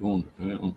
Going to town.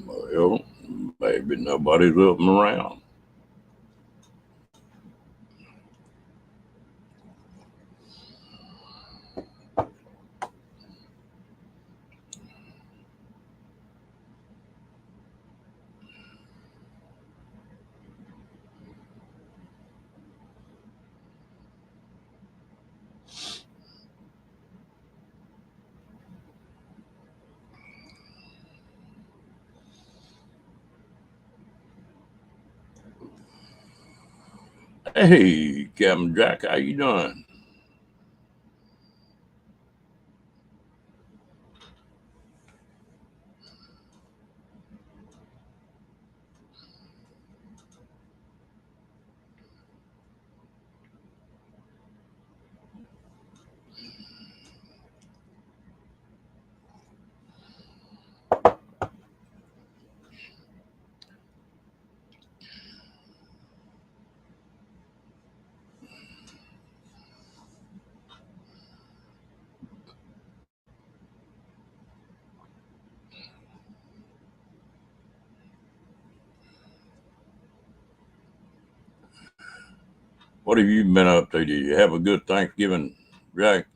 Well, maybe nobody's up and around. Hey, Captain Jack, how you doing? What have you been up to? Did you have a good Thanksgiving, Jack?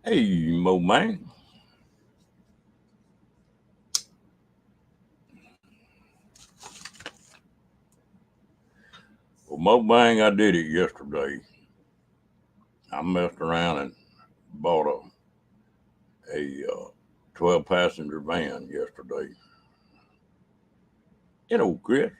Hey, Mo man. Well, Mo Bang, I did it yesterday. I messed around and bought a 12-passenger van yesterday. Chris.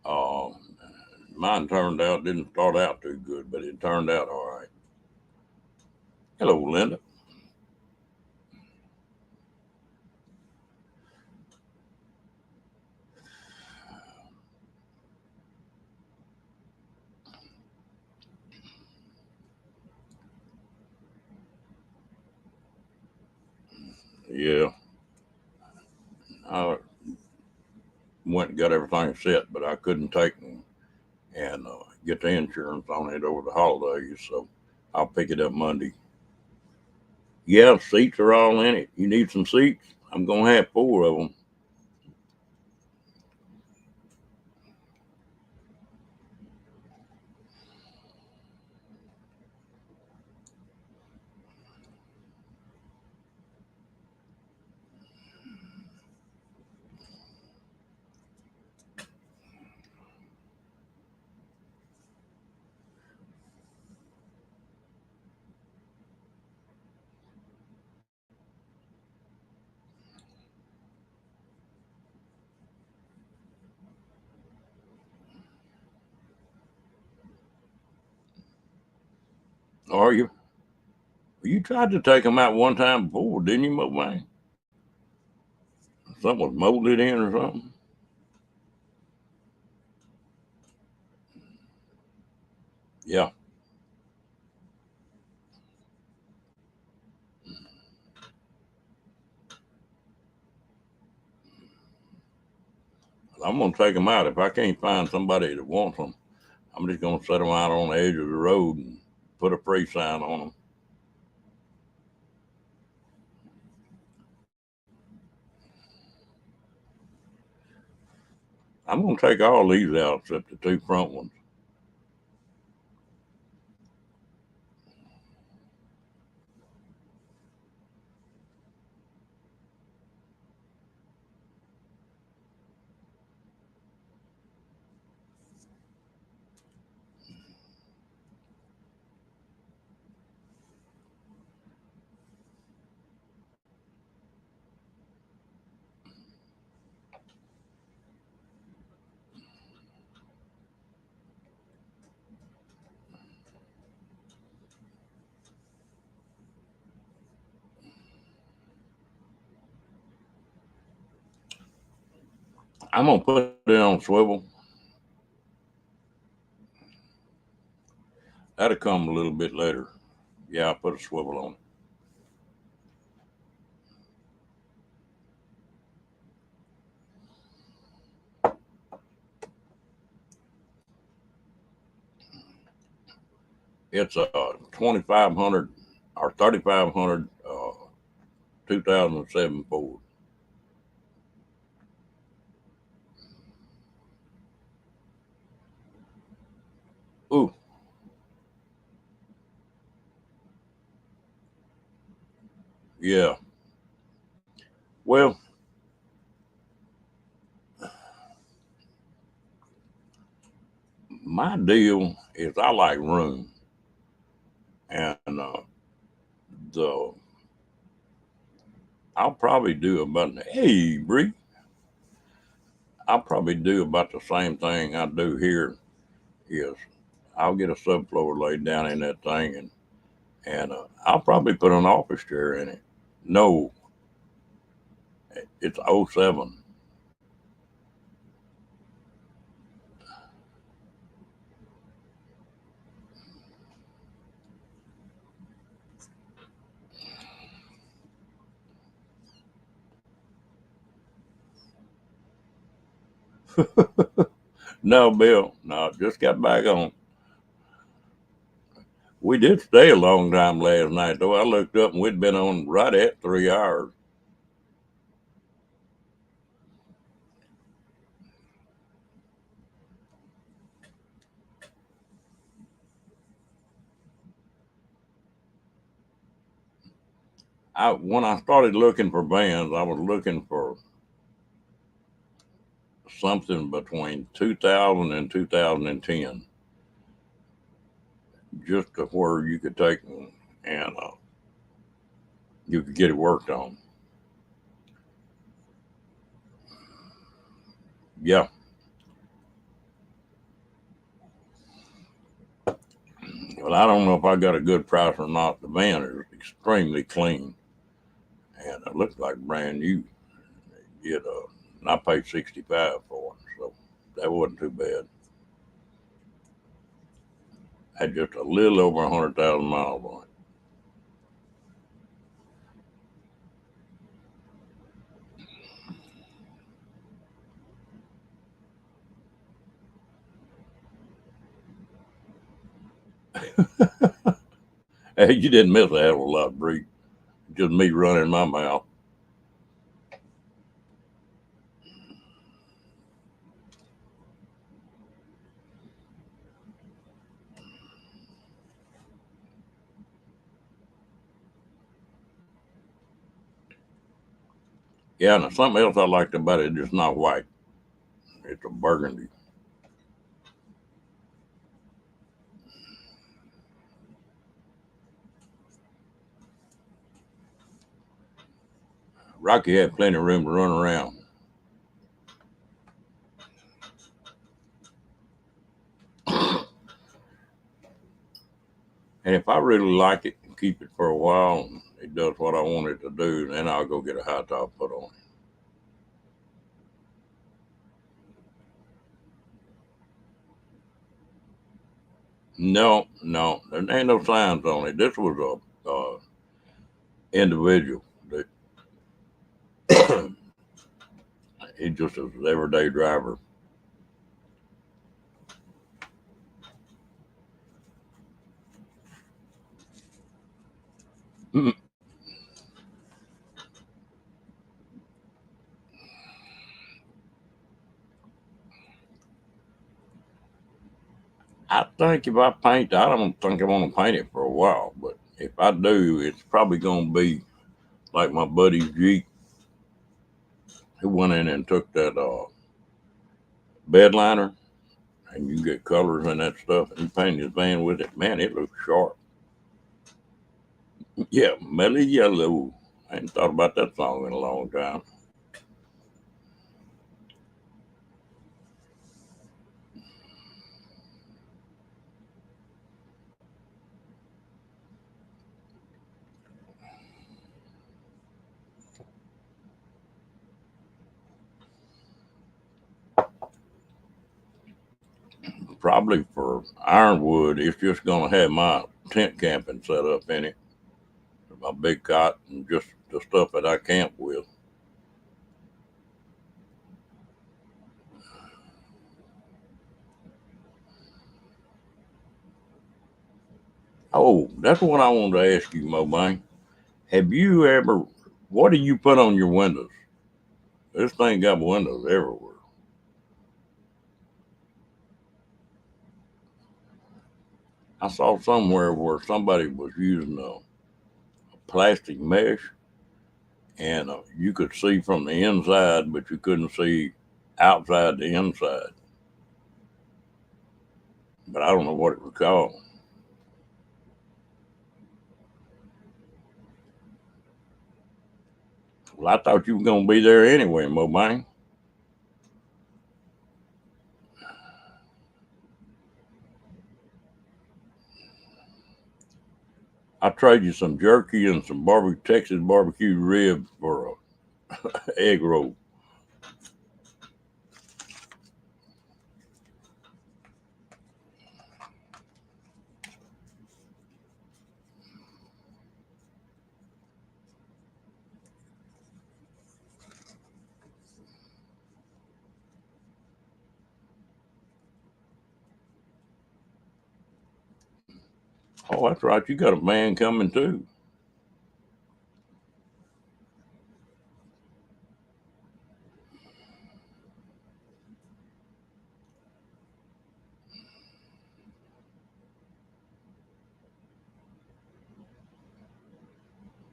Uh, Mine didn't start out too good, but it turned out all right. Hello, Linda. Yeah, I went and got everything set, but I couldn't take and get the insurance on it over the holidays, so I'll pick it up Monday. Yeah, seats are all in it. You need some seats? I'm going to have 4 of them. Are you? You tried to take them out one time before, didn't you, man? Something was molded in or something? Yeah. I'm going to take them out. If I can't find somebody that wants them, I'm just going to set them out on the edge of the road and put a free sign on them. I'm going to take all these out except the 2 front ones. I'm going to put it on swivel. That'll come a little bit later. Yeah, I'll put a swivel on it. It's a 2500 or 3500 2007 Ford. Ooh, yeah. Well, my deal is I like room, and the I'll probably do about hey Bree, I'll probably do about the same thing I do here. Is I'll get a subfloor laid down in that thing, and I'll probably put an office chair in it. No, it's '07. No, Bill, no, just got back on. We did stay a long time last night, though. I looked up and we'd been on right at 3 hours. When I started looking for bands, I was looking for something between 2000 and 2010, just to where you could take and you could get it worked on. Yeah. Well, I don't know if I got a good price or not. The van is extremely clean, and it looks like brand new. And I paid 65 for it, so that wasn't too bad. Had just a little over 100,000 miles on it. Hey, you didn't miss a hell of a lot, Bree. Just me running my mouth. Yeah, and something else I liked about it, it's not white. It's a burgundy. Rocky had plenty of room to run around. And if I really like it and keep it for a while and it does what I want it to do, then I'll go get a high top put on it. No, no, there ain't no signs on it. This was a individual that he just is an everyday driver. I think if I paint, I don't think I want to paint it for a while, but if I do, it's probably going to be like my buddy's Jeep, who went in and took that bed liner, and you get colors and that stuff, and he painted his van with it. Man, it looks sharp. Yeah, Melly Yellow. I ain't thought about that song in a long time. Probably for Ironwood, it's just going to have my tent camping set up in it, my big cot, and just the stuff that I camp with. Oh, that's what I wanted to ask you, Mo Bang. Have you ever, what do you put on your windows? This thing got windows everywhere. I saw somewhere where somebody was using a plastic mesh and you could see from the inside, but you couldn't see outside the inside. But I don't know what it was called. Well, I thought you were going to be there anyway, Mo Bang. I trade you some jerky and some barbecue Texas barbecue ribs for a egg roll. Oh, that's right. You got a man coming too.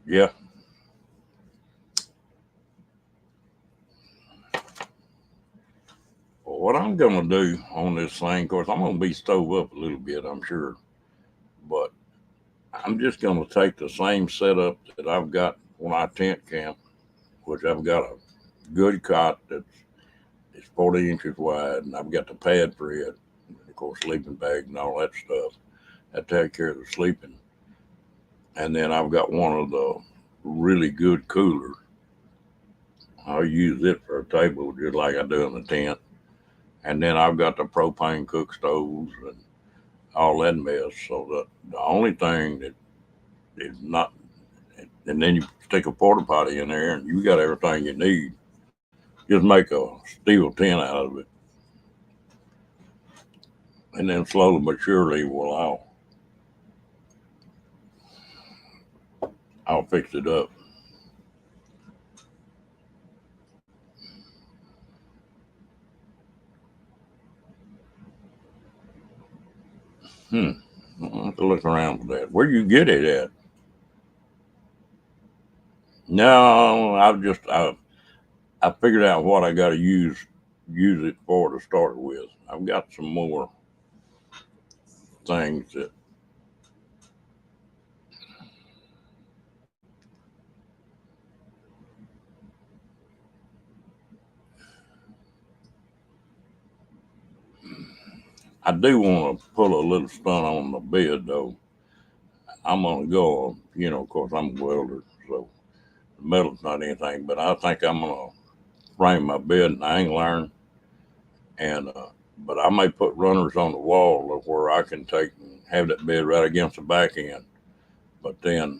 Yeah. what I'm going to do on this thing, of course, I'm going to be stove up a little bit, I'm sure, but I'm just going to take the same setup that I've got when I tent camp, which I've got a good cot that's it's 40 inches wide, and I've got the pad for it, and of course, sleeping bag and all that stuff. I take care of the sleeping, and then I've got one of the really good coolers. I'll use it for a table just like I do in the tent. And then I've got the propane cook stoves and all that mess. So the only thing that is not, and then you stick a porta potty in there and you got everything you need. Just make a steel tent out of it. And then slowly but surely, well, I'll fix it up. Hmm. I'll have to look around for that. Where you get it at? No, I figured out what I got to use it for to start with. I've got some more things that I do want to pull a little stunt on the bed though. I'm gonna go. Of course, I'm a welder, so the metal's not anything. But I think I'm gonna frame my bed in angle iron, and but I may put runners on the wall of where I can take and have that bed right against the back end. But then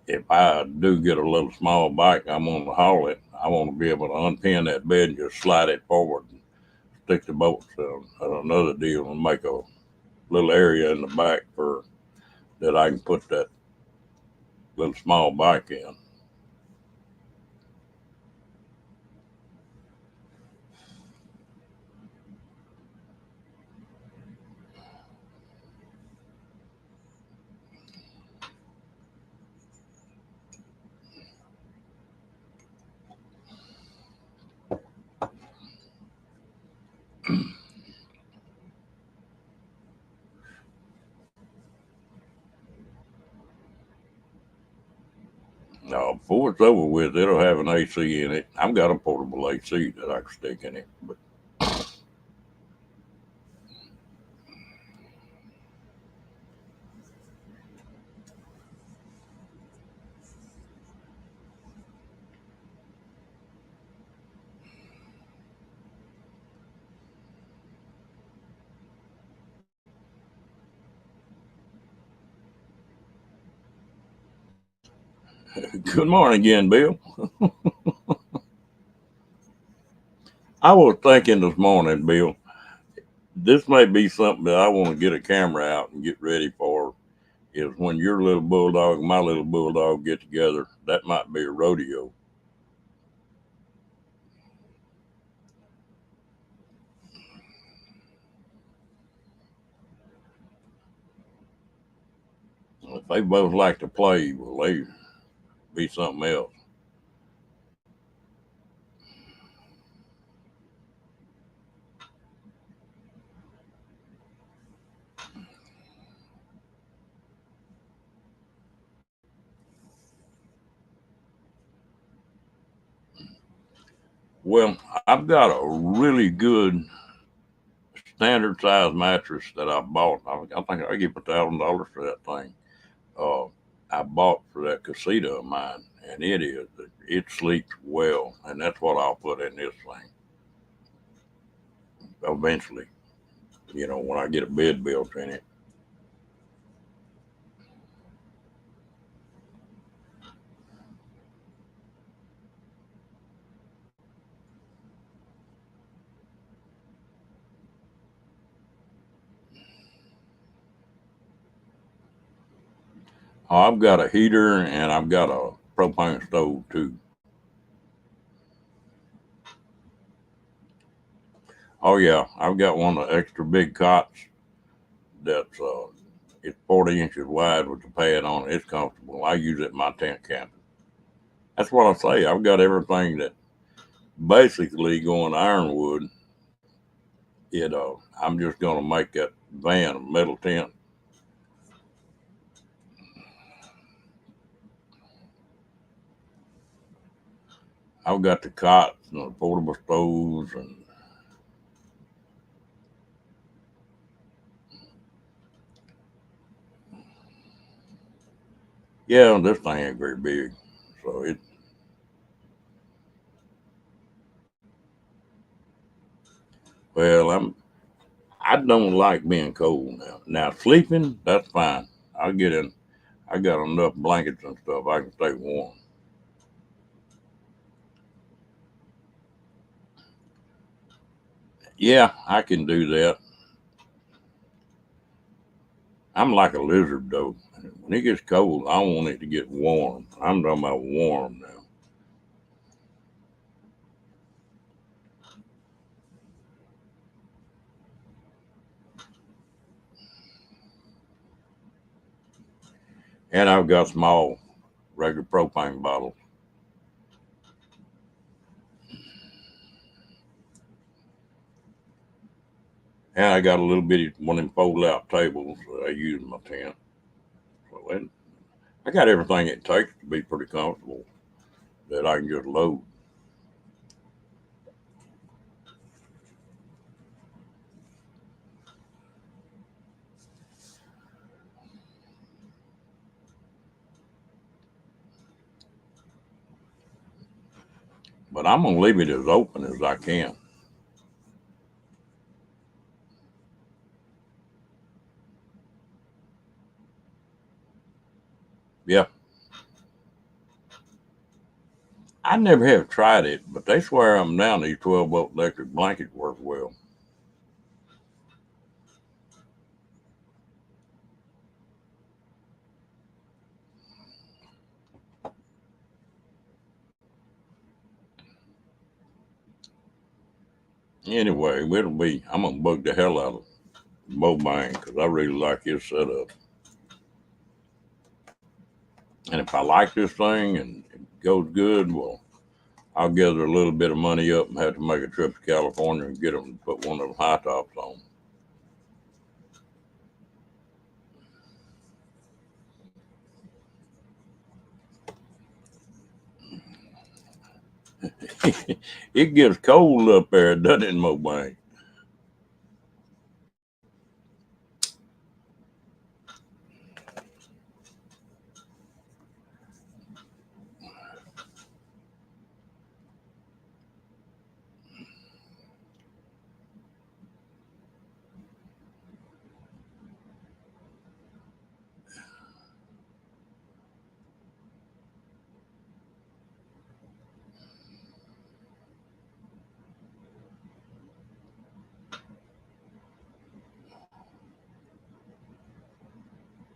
if I do get a little small bike, I'm gonna haul it. I want to be able to unpin that bed and just slide it forward and stick the bolts on another deal and make a little area in the back for that I can put that little small bike in. Now, before it's over with, it'll have an AC in it. I've got a portable AC that I can stick in it. But good morning again, Bill. I was thinking this morning, Bill, this may be something that I want to get a camera out and get ready for. Is when your little bulldog and my little bulldog get together, that might be a rodeo. If they both like to play, well, they be something else. Well, I've got a really good standard size mattress that I bought. I think I give $1,000 for that thing. Uh, I bought for that casita of mine, and it sleeps well, and that's what I'll put in this thing eventually. When I get a bed built in it. I've got a heater and I've got a propane stove too. Oh yeah, I've got one of the extra big cots that's it's 40 inches wide with the pad on it. It's comfortable. I use it in my tent camping. That's what I say. I've got everything that basically going ironwood I'm just gonna make that van a metal tent. I've got the cots and the portable stoves, and yeah, this thing ain't very big, so it. Well, I don't like being cold now. Now sleeping, that's fine. I get in. I got enough blankets and stuff. I can stay warm. Yeah, I can do that. I'm like a lizard though. When it gets cold, I want it to get warm. I'm talking about warm now. And I've got small regular propane bottles. And I got a little bitty one of them fold out tables that I use in my tent. So I got everything it takes to be pretty comfortable that I can just load. But I'm gonna leave it as open as I can. Yeah, I never have tried it, but they swear I'm down these 12-volt electric blankets work well. Anyway, I'm gonna bug the hell out of Bobang because I really like his setup. And if I like this thing and it goes good, well, I'll gather a little bit of money up and have to make a trip to California and get them to put one of them high tops on. It gets cold up there, doesn't it, Mobang?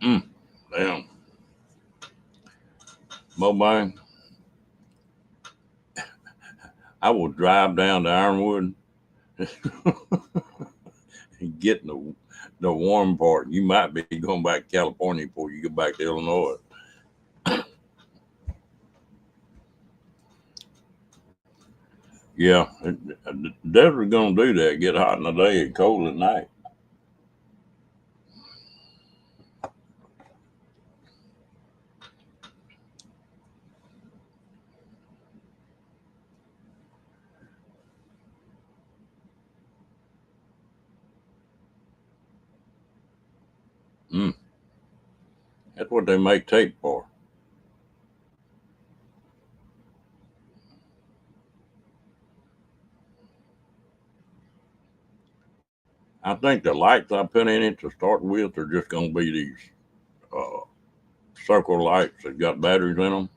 Mm, damn. Mobang, I will drive down to Ironwood and get in the warm part. You might be going back to California before you get back to Illinois. Yeah, the desert gonna do that. Get hot in the day and cold at night. Mm, that's what they make tape for. I think the lights I put in it to start with are just gonna be these uh, circle lights that got batteries in them,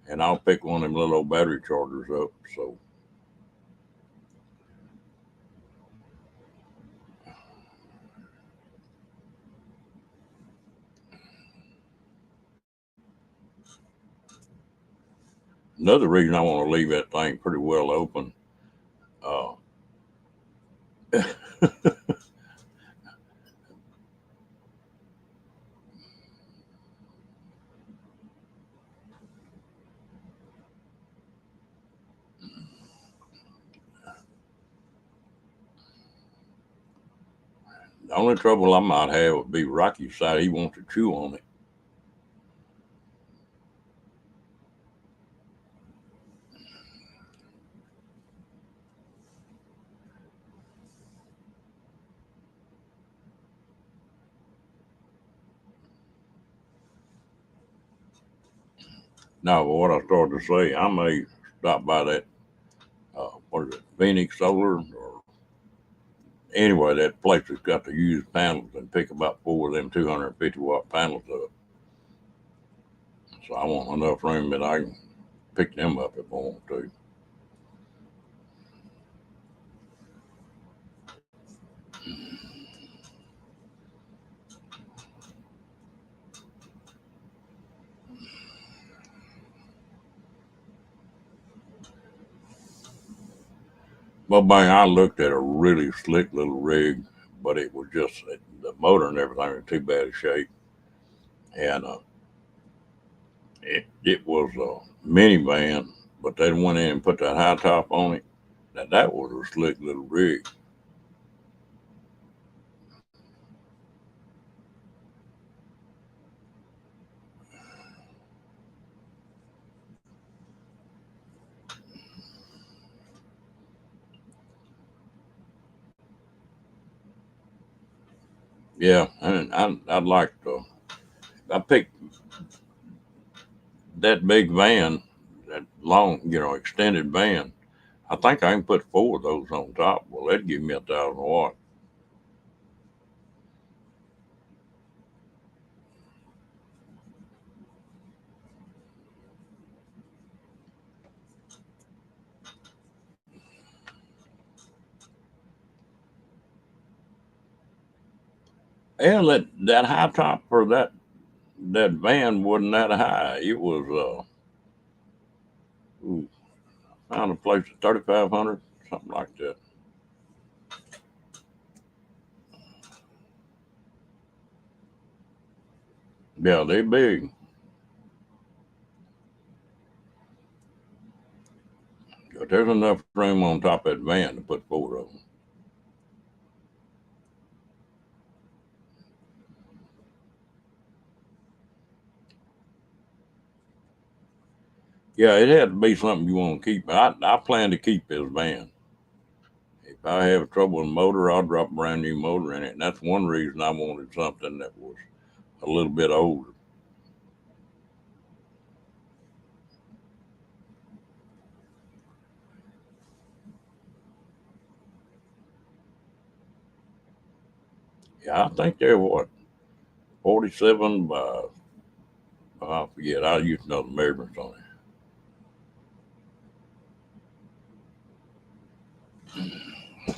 and I'll pick one of them little old battery chargers up. So another reason I want to leave that thing pretty well open. Uh, The only trouble I might have would be Rocky's side. He wants to chew on it. Now, what I started to say, I may stop by that, what is it, Phoenix Solar, or anyway, that place that's got the used panels, and pick about 4 of them 250-watt panels up. So I want enough room that I can pick them up if I want to. Well, bang, I looked at a really slick little rig, but it was just the motor and everything was too bad a shape. And it was a minivan, but they went in and put that high top on it. Now, that was a slick little rig. Yeah, and I'd like to. I picked that big van, that long, extended van. I think I can put 4 of those on top. Well, that'd give me 1,000 watts. And that high top for that van wasn't that high. It was ooh, found a place at 3,500, something like that. Yeah, they big. But there's enough room on top of that van to put 4 of them. Yeah, it had to be something you want to keep. I plan to keep this van. If I have trouble with the motor, I'll drop a brand new motor in it. And that's one reason I wanted something that was a little bit older. Yeah, I think they're what, 47 by, I forget. I used to know the measurements on it.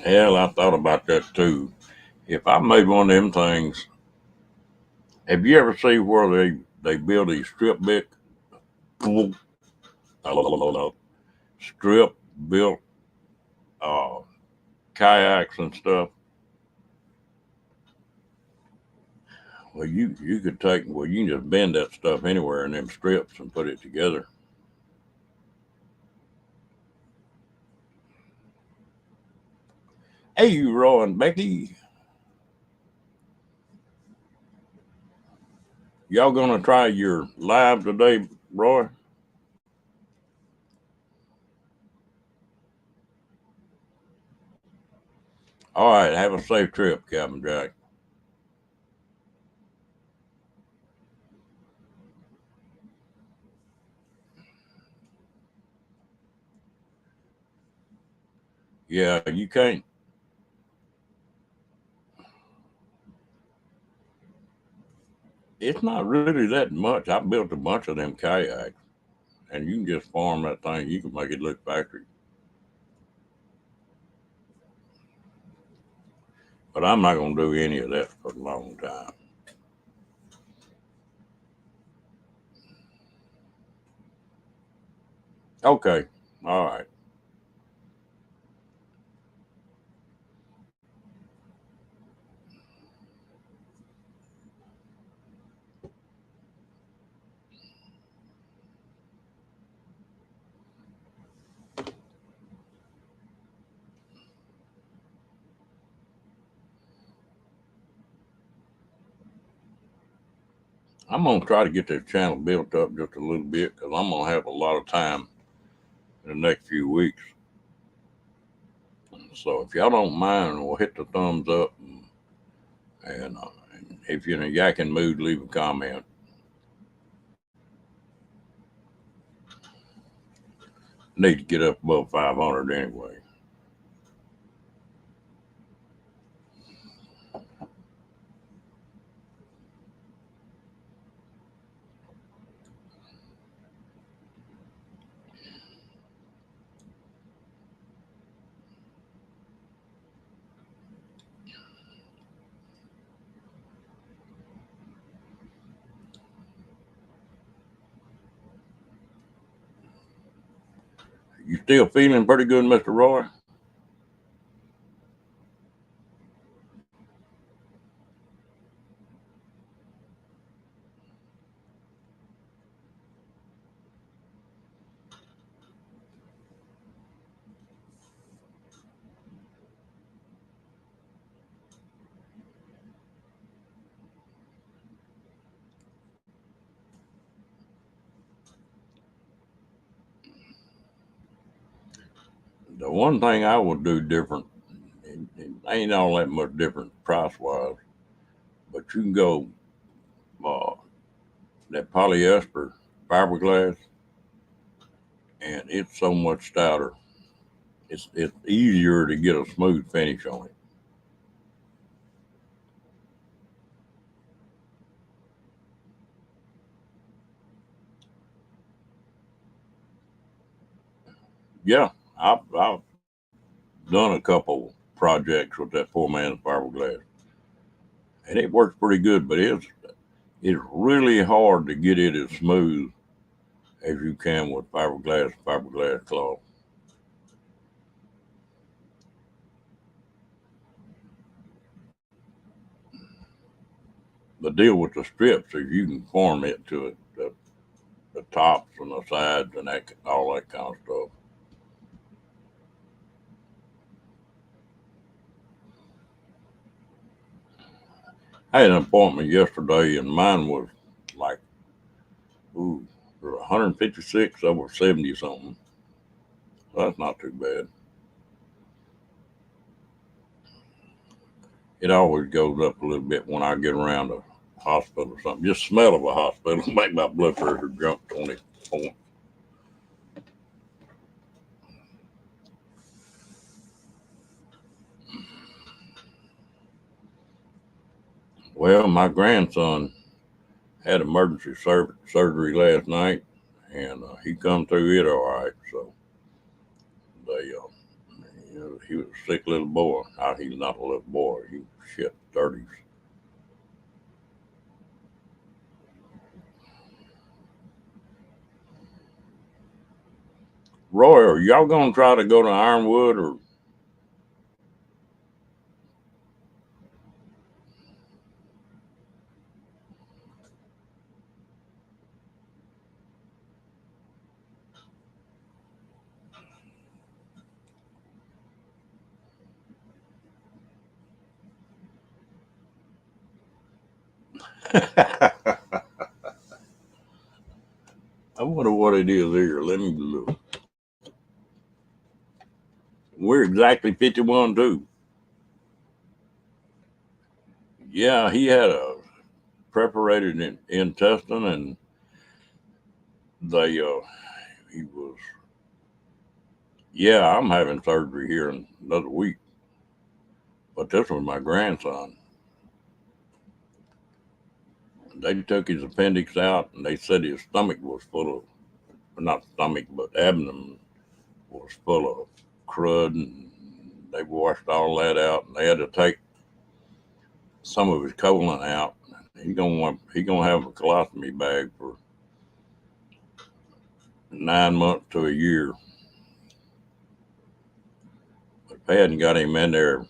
Hell, I thought about that too. If I made one of them things, have you ever seen where they build these strip bit, strip built uh, kayaks and stuff? Well, you could take, well, you can just bend that stuff anywhere in them strips and put it together. Hey, you Roy and Becky, y'all gonna try your live today, Roy? All right, have a safe trip, Captain Jack. Yeah, you can't. It's not really that much. I built a bunch of them kayaks, and you can just farm that thing. You can make it look factory. But I'm not gonna do any of that for a long time. Okay, all right. I'm gonna try to get this channel built up just a little bit because I'm gonna have a lot of time in the next few weeks. So if y'all don't mind, we'll hit the thumbs up, and if you're in a yakking mood, leave a comment. Need to get up above 500 anyway. You still feeling pretty good, Mr. Roy? The one thing I would do different, it ain't all that much different price wise, but you can go uh, that polyester fiberglass, and it's so much stouter. It's easier to get a smooth finish on it. Yeah, I've done a couple projects with that poor man's fiberglass, and it works pretty good. But it's really hard to get it as smooth as you can with fiberglass cloth. The deal with the strips is you can form it to it, the tops and the sides and all that kind of stuff. I had an appointment yesterday, and mine was like, ooh, 156 over 70 something. So that's not too bad. It always goes up a little bit when I get around a hospital or something. Just smell of a hospital make my blood pressure jump 20 points. Well, my grandson had emergency surgery last night, and he come through it all right. So he was a sick little boy. He's not a little boy. He was shit 30s. Roy, are y'all gonna try to go to Ironwood or? I wonder what it is here. Let me look. We're exactly 51 too. Yeah, he had a perforated intestine, and he was. Yeah, I'm having surgery here in another week, but this was my grandson. They took his appendix out, and they said his stomach was full of, not stomach, but abdomen was full of crud, and they washed all that out, and they had to take some of his colon out. He gonna have a colostomy bag for 9 months to a year. But if they hadn't got him in there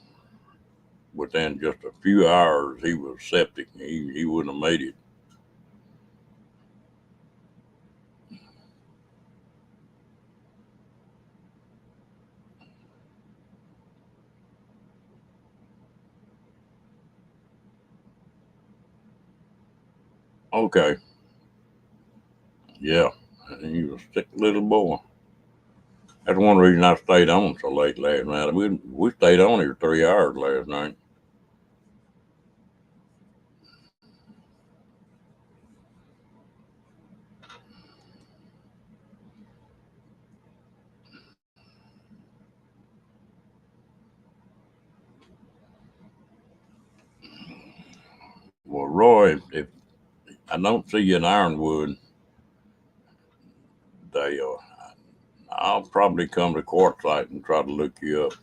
within just a few hours, he was septic. He wouldn't have made it. Okay. Yeah. And he was a sick little boy. That's one reason I stayed on so late last night. We stayed on here 3 hours last night. Well, Roy, if I don't see you in Ironwood, they I'll probably come to Quartzsite and try to look you up.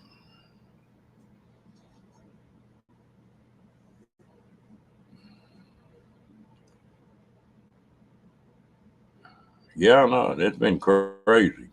Yeah, no, it's been crazy.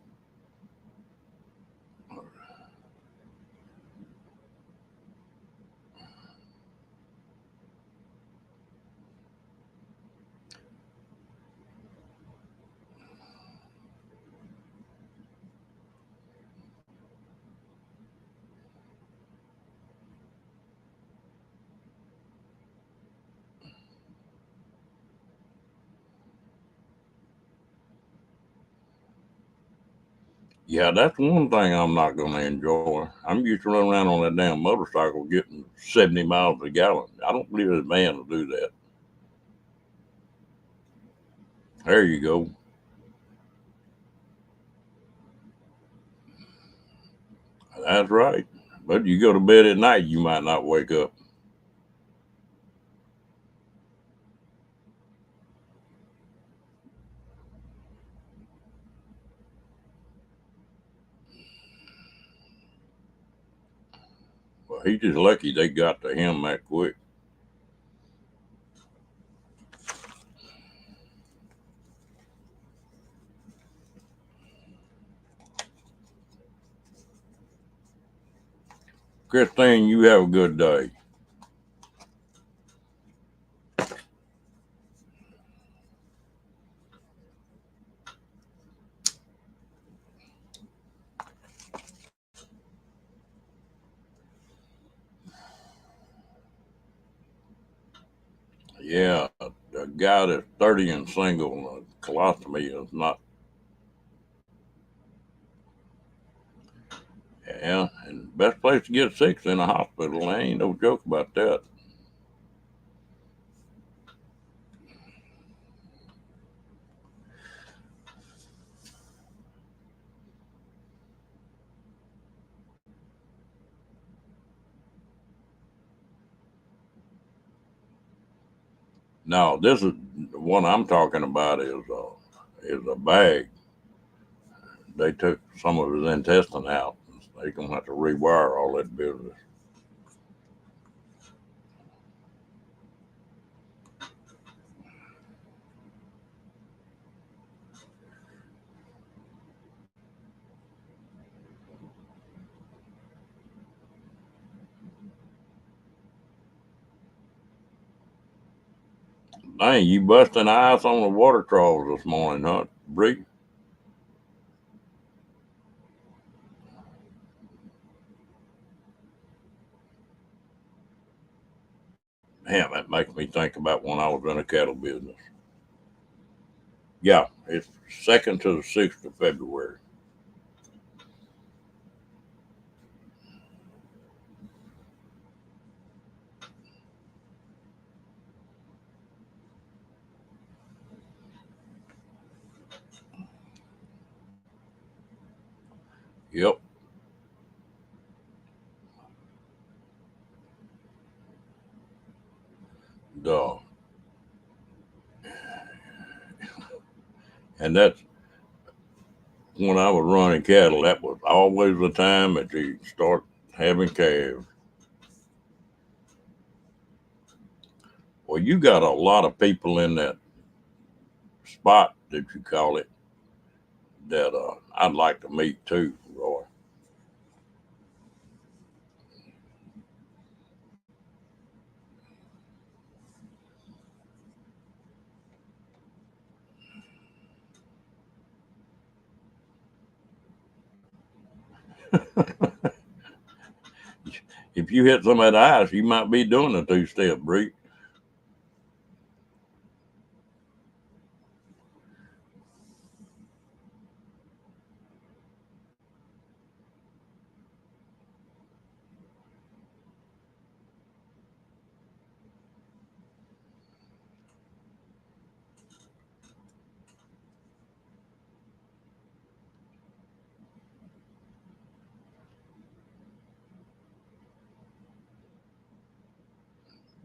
Yeah, that's one thing I'm not going to enjoy. I'm used to running around on that damn motorcycle getting 70 miles a gallon. I don't believe a man will do that. There you go. That's right. But you go to bed at night, you might not wake up. Well, he's just lucky they got to him that quick. Christine, you have a good day. Yeah, a guy that's 30 and single, colostomy is not. Yeah, and best place to get sick is in a hospital. There ain't no joke about that. No, this is the one I'm talking about is a bag. They took some of his intestine out. They gonna have to rewire all that business. Dang, you busting ice on the water troughs this morning, huh, Bree? Damn, that makes me think about when I was in a cattle business. Yeah, it's 2nd to the 6th of February. Yep, duh. And that's when I was running cattle. That was always the time that you start having calves. Well, you got a lot of people in that spot that you call it that I'd like to meet too, Roy. If you hit some of that ice, you might be doing a 2-step, Bree.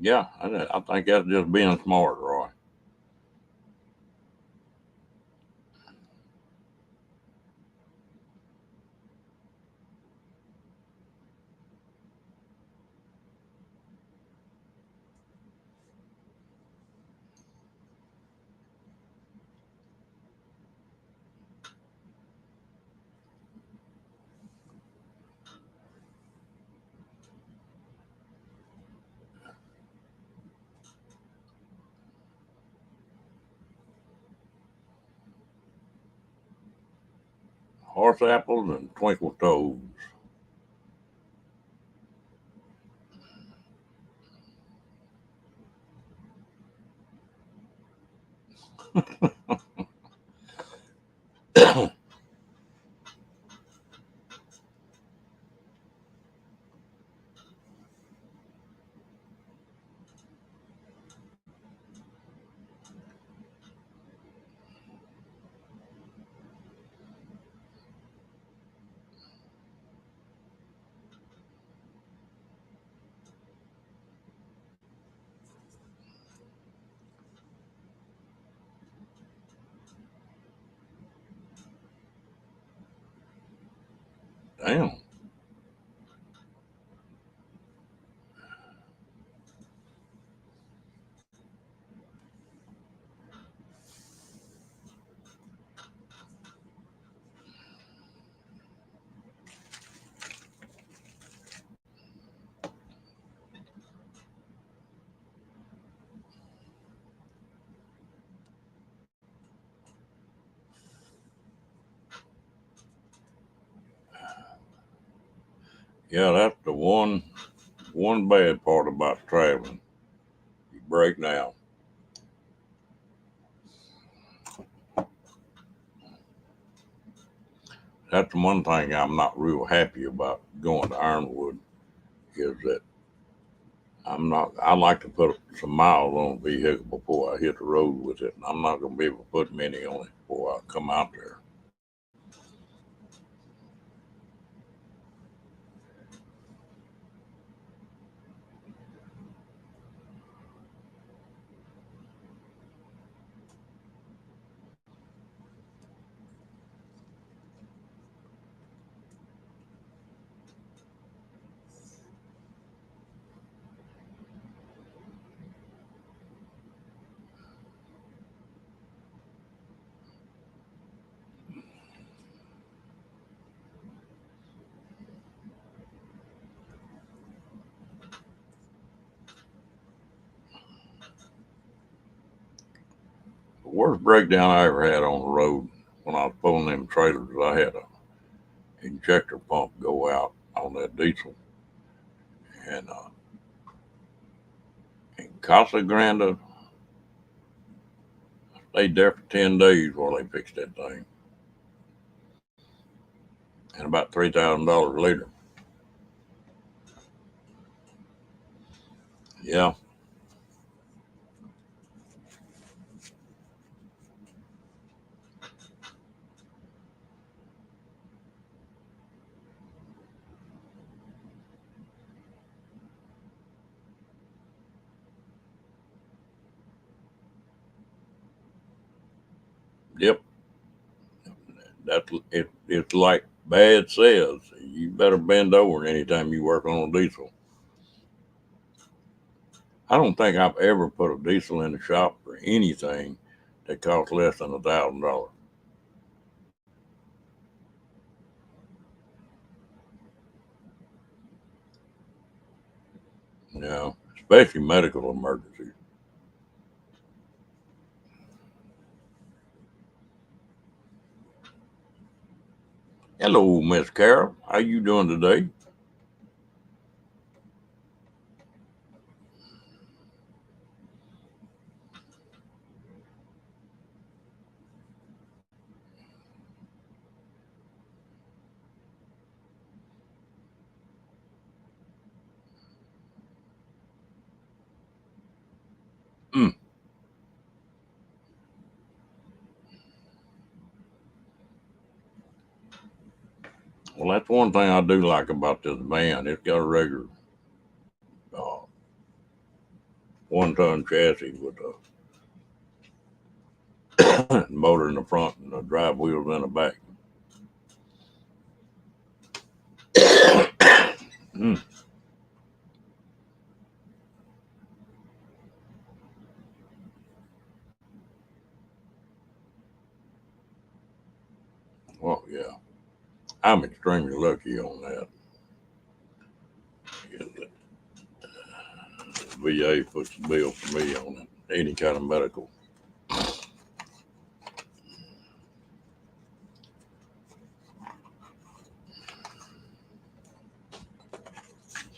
Yeah, I think that's just being smart, Roy. Horse apples and twinkle toes. Damn. Yeah, that's the one bad part about traveling. You break down. That's the one thing I'm not real happy about going to Ironwood is that I'm not. I like to put some miles on the vehicle before I hit the road with it. I'm not going to be able to put many on it before I come out there. The worst breakdown I ever had on the road when I was pulling them trailers, I had a injector pump go out on that diesel, and in Casa Grande, stayed there for 10 days while they fixed that thing, and about $3,000 later. Yeah, yep. That's it. It's like Bad says, you better bend over anytime you work on a diesel. I don't think I've ever put a diesel in the shop for anything that costs less than $1,000. You know, especially medical emergencies. Hello, Miss Carol. How you doing today? Mm. Well, that's one thing I do like about this van. It's got a regular uh, 1-ton chassis with a motor in the front and the drive wheels in the back. Mm. Well, yeah, I'm extremely lucky on that. VA puts the bill for me on it, any kind of medical.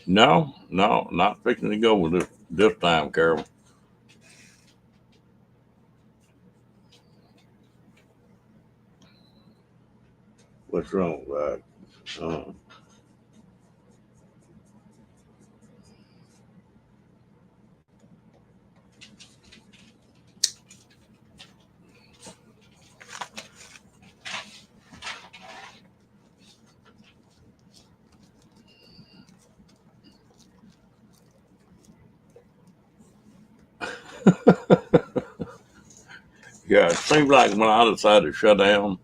No, not fixing to go with this time, Carol. What's wrong, right? Uh, yeah, it seems like when I decide to shut down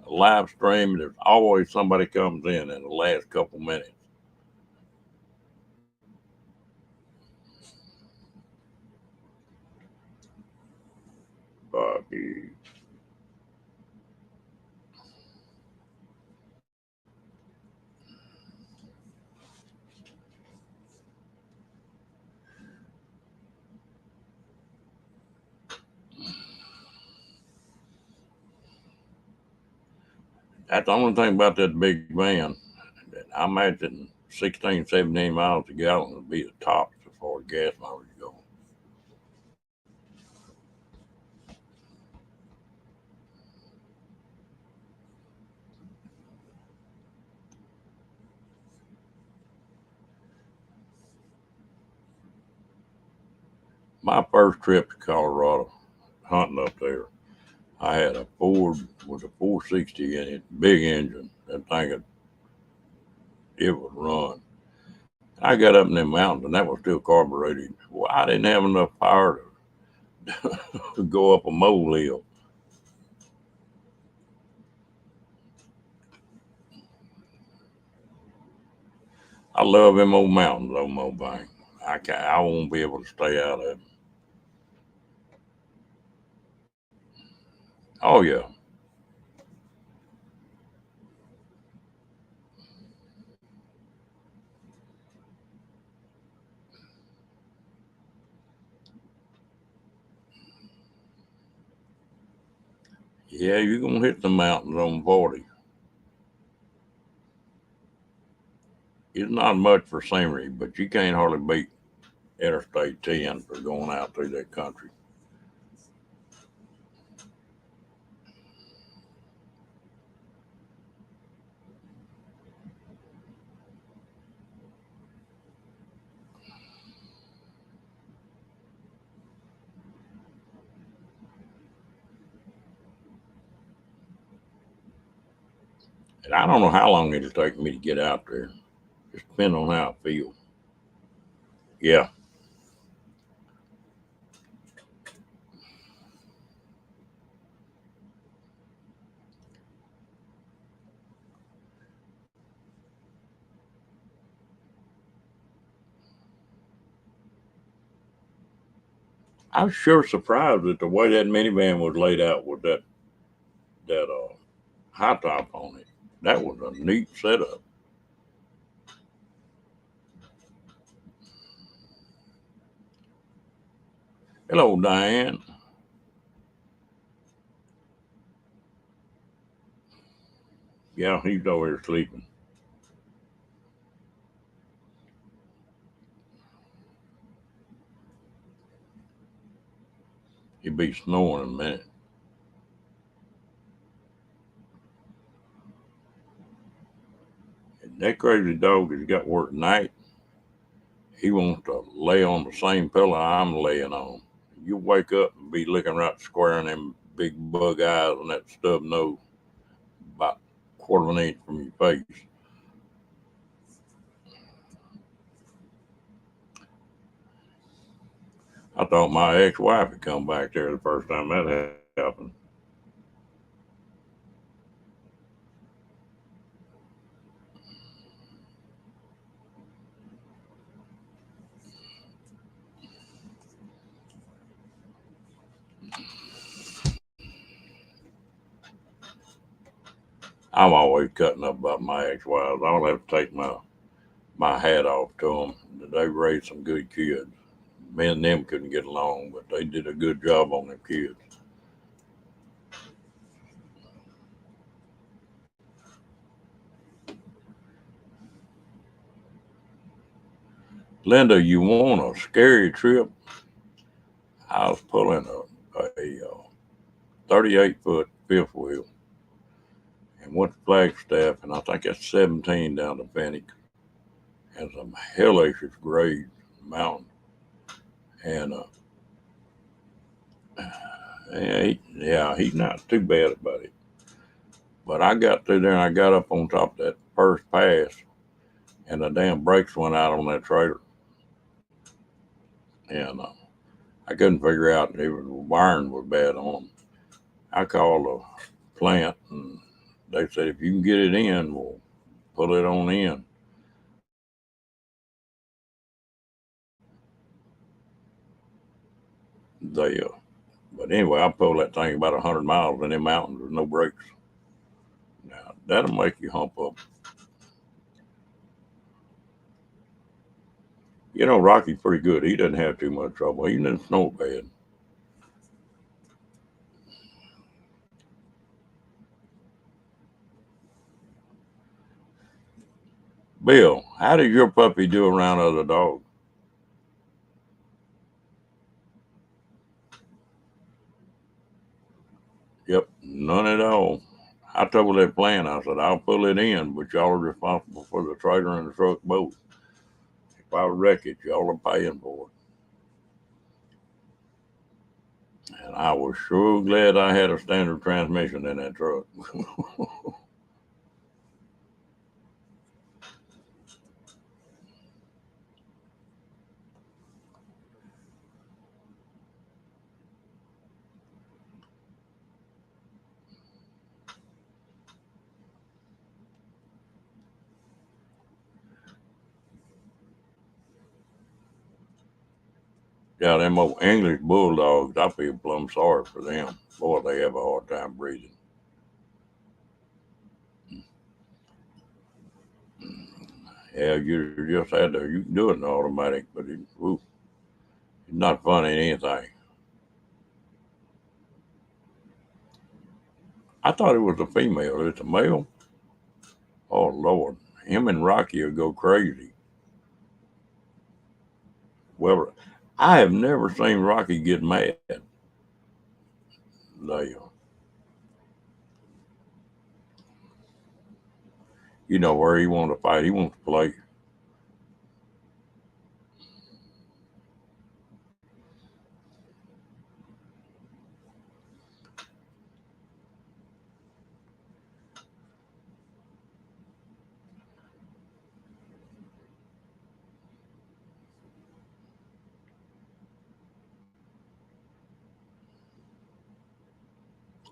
a live stream, there's always somebody comes in the last couple minutes. Bobby. That's the only thing about that big van. I imagine 16, 17 miles a gallon would be the tops as far as gas mileage go. My first trip to Colorado, hunting up there, I had a Ford with a 460 in it, big engine. That thing, it would run. I got up in the mountains and that was still carbureted. Well, I didn't have enough power to go up a molehill. I love them old mountains, old Mobang. I won't be able to stay out of them. Oh yeah, yeah. You're gonna hit the mountains on 40. It's not much for scenery, but you can't hardly beat Interstate 10 for going out through that country. And I don't know how long it'll take me to get out there. Just depending on how I feel. Yeah, I was sure surprised at the way that minivan was laid out with that high top on it. That was a neat setup. Hello, Diane. Yeah, he's over here sleeping. He'll be snoring in a minute. And that crazy dog has got work at night. He wants to lay on the same pillow I'm laying on. You wake up and be looking right square in them big bug eyes and that stub nose about a quarter of an inch from your face. I thought my ex-wife had come back there the first time that happened. I'm always cutting up about my ex-wives. I'll have to take my hat off to them. They raised some good kids. Me and them couldn't get along, but they did a good job on their kids. Linda, you want a scary trip? I was pulling a 38-foot fifth wheel and went to Flagstaff, and I think that's 17 down to Phoenix, and some hellacious grade mountain. And he's not too bad about it. But I got through there and I got up on top of that first pass, and the damn brakes went out on that trailer, and I couldn't figure out if the wiring was bad on them. I called the plant, and they said if you can get it in, we'll put it on in. They But anyway, I pulled that thing about 100 miles in the mountains with no brakes. Now that'll make you hump up. Rocky's pretty good. He doesn't have too much trouble. He doesn't snow bad. Bill, how does your puppy do around other dogs? Yep, none at all. I told that plant, I said, I'll pull it in, but y'all are responsible for the trailer and the truck both. If I wreck it, y'all are paying for it. And I was sure glad I had a standard transmission in that truck. Yeah, them old English bulldogs, I feel plumb sorry for them. Boy, they have a hard time breathing. Yeah, you just had to, you can do it in automatic, but it's not fun in anything. I thought it was a female. It's a male. Oh, Lord. Him and Rocky will go crazy. Well, I have never seen Rocky get mad. They, where he wants to fight. He wants to play.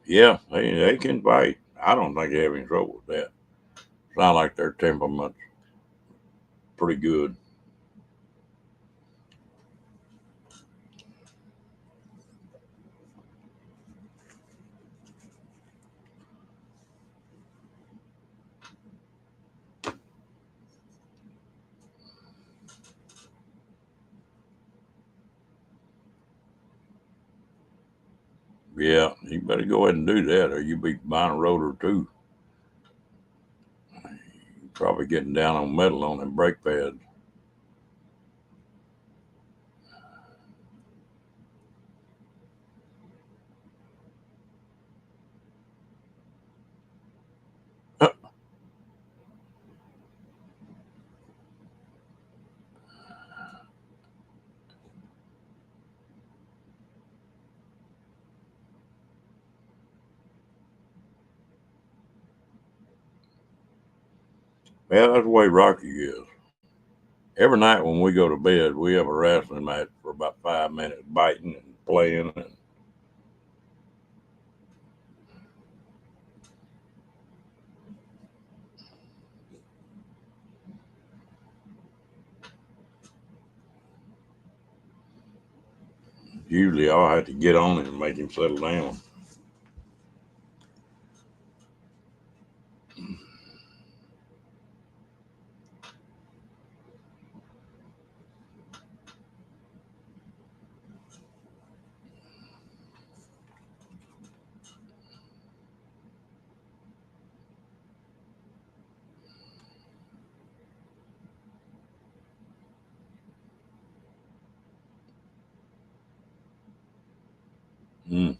Yeah, they can fight. I don't think they have any trouble with that. Sound like their temperament's pretty good. Yeah, you better go ahead and do that, or you'll be buying a road or two. Probably getting down on metal on them brake pads. Well, that's the way Rocky is. Every night when we go to bed, we have a wrestling match for about 5 minutes biting and playing. And usually I'll have to get on him and make him settle down. Mm.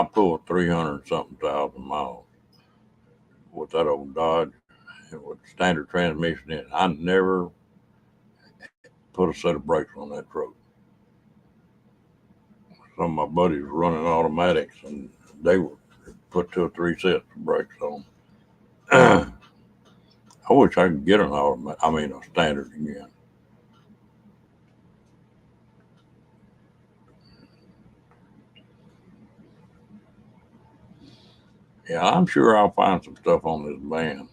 I pulled 300 something thousand miles with that old Dodge with standard transmission in it. I never put a set of brakes on that truck. Some of my buddies were running automatics and they were put 2 or 3 sets of brakes on. I wish I could get an automatic, a standard again. Yeah, I'm sure I'll find some stuff on this van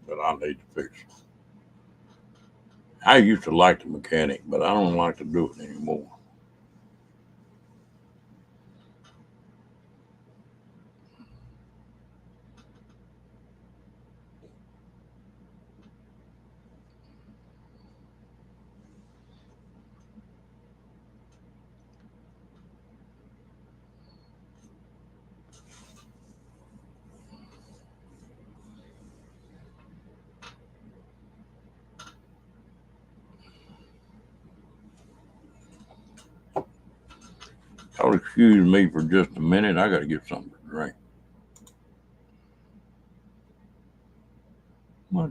that I need to fix. I used to like the mechanic, but I don't like to do it anymore. Y'all excuse me for just a minute. I got to get something to drink. What?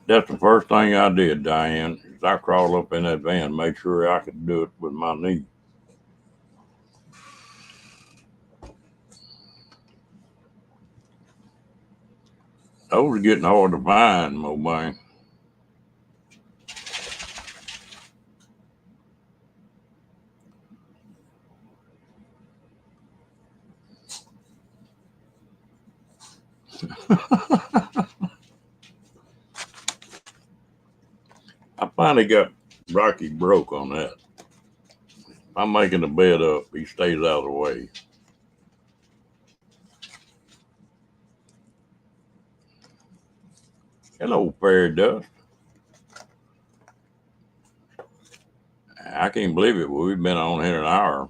That's the first thing I did, Diane. Is I crawled up in that van, made sure I could do it with my knee. Those are getting hard to find, Mobane. I finally got Rocky broke on that. I'm making the bed up. He stays out of the way. Hello, fairy dust. I can't believe it. We've been on here an hour.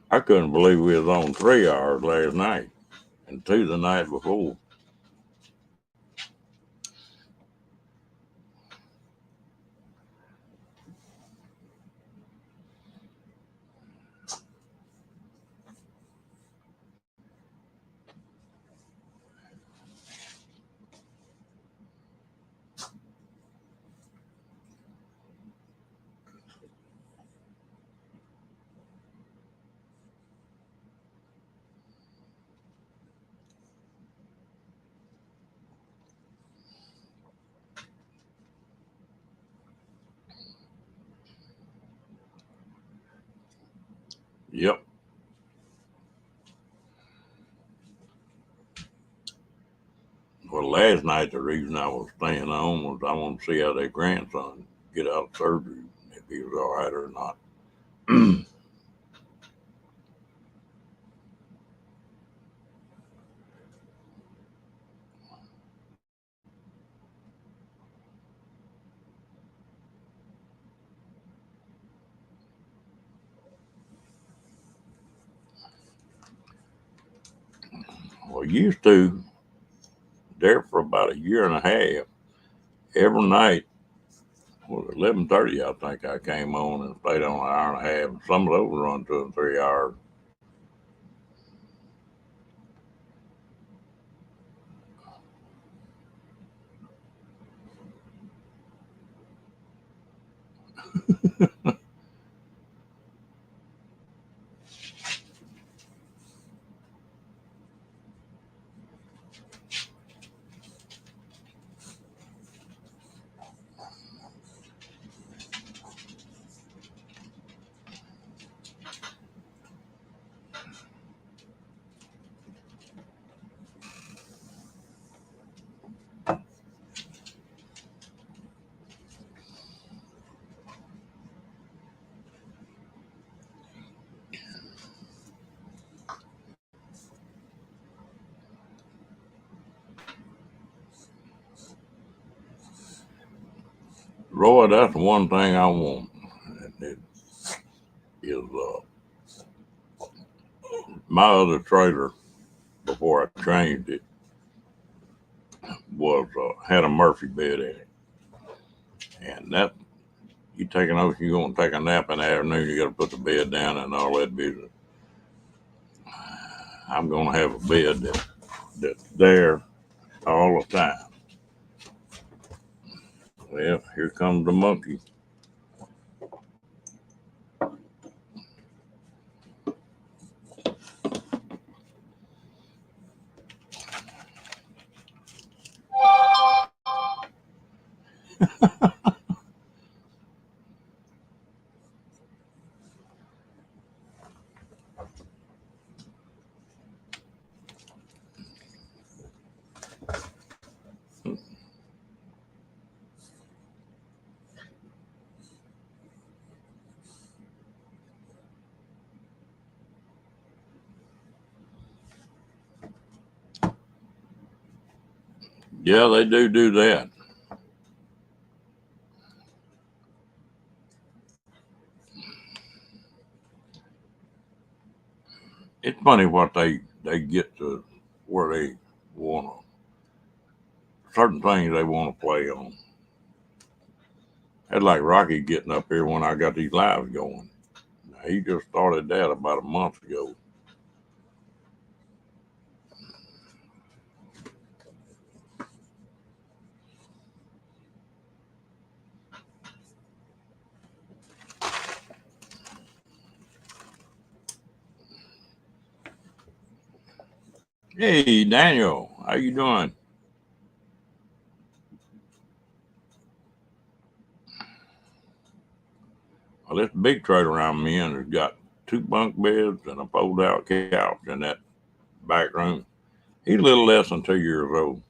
I couldn't believe we was on 3 hours last night and two the night before. Yep. Well, last night the reason I was staying on was I wanted to see how their grandson get out of surgery, if he was all right or not. Well, used to there for about a year and a half. Every night was 11:30. I think I came on and stayed on an hour and a half. And some of those run 2 and 3 hours. Roy, that's the one thing I want. And it is my other trailer before I changed it was had a Murphy bed in it, and that you take an oath, you're going to take a nap in the afternoon, you got to put the bed down and all that business. I'm going to have a bed that's there all the time. Well, here comes the monkey. Yeah, they do that. It's funny what they get to where they want to, certain things they want to play on. That's like Rocky getting up here when I got these lives going. Now, he just started that about a month ago. Hey, Daniel, how you doing? Well, this big trailer I'm in has got two bunk beds and a fold-out couch in that back room. He's a little less than 2 years old.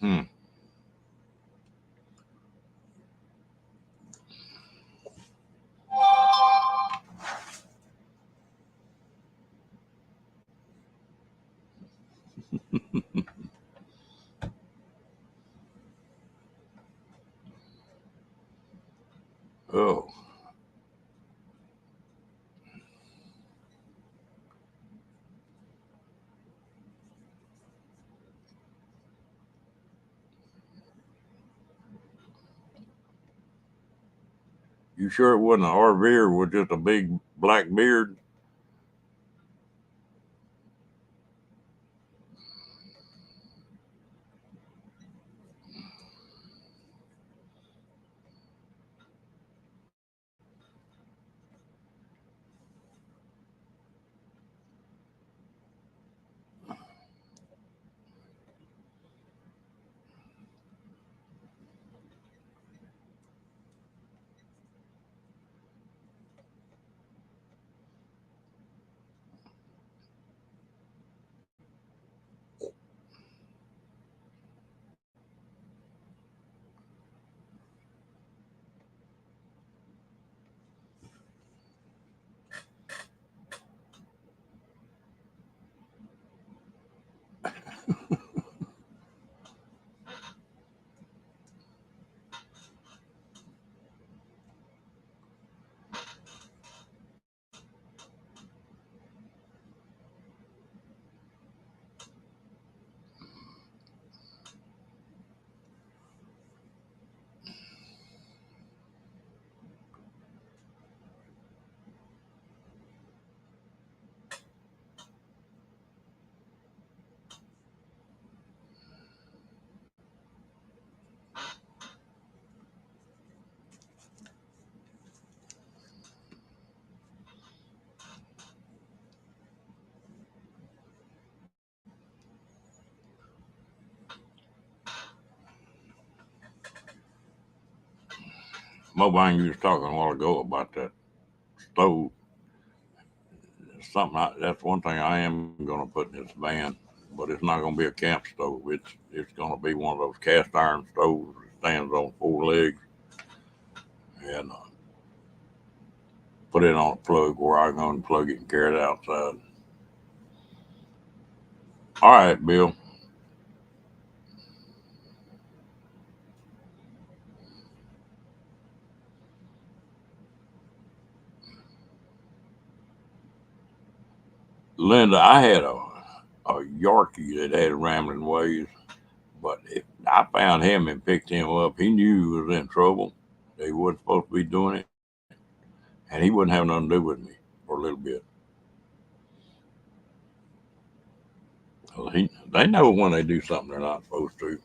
Hmm. You sure it wasn't an RVer with just a big black beard? Mobile, you was talking a while ago about that stove. That's one thing I am going to put in this van, but it's not going to be a camp stove. It's going to be one of those cast iron stoves that stands on four legs, and put it on a plug where I can unplug it and carry it outside. All right, Bill. Linda, I had a Yorkie that had rambling ways, but I found him and picked him up. He knew he was in trouble. They wasn't supposed to be doing it, and he wouldn't have nothing to do with me for a little bit. They know when they do something they're not supposed to.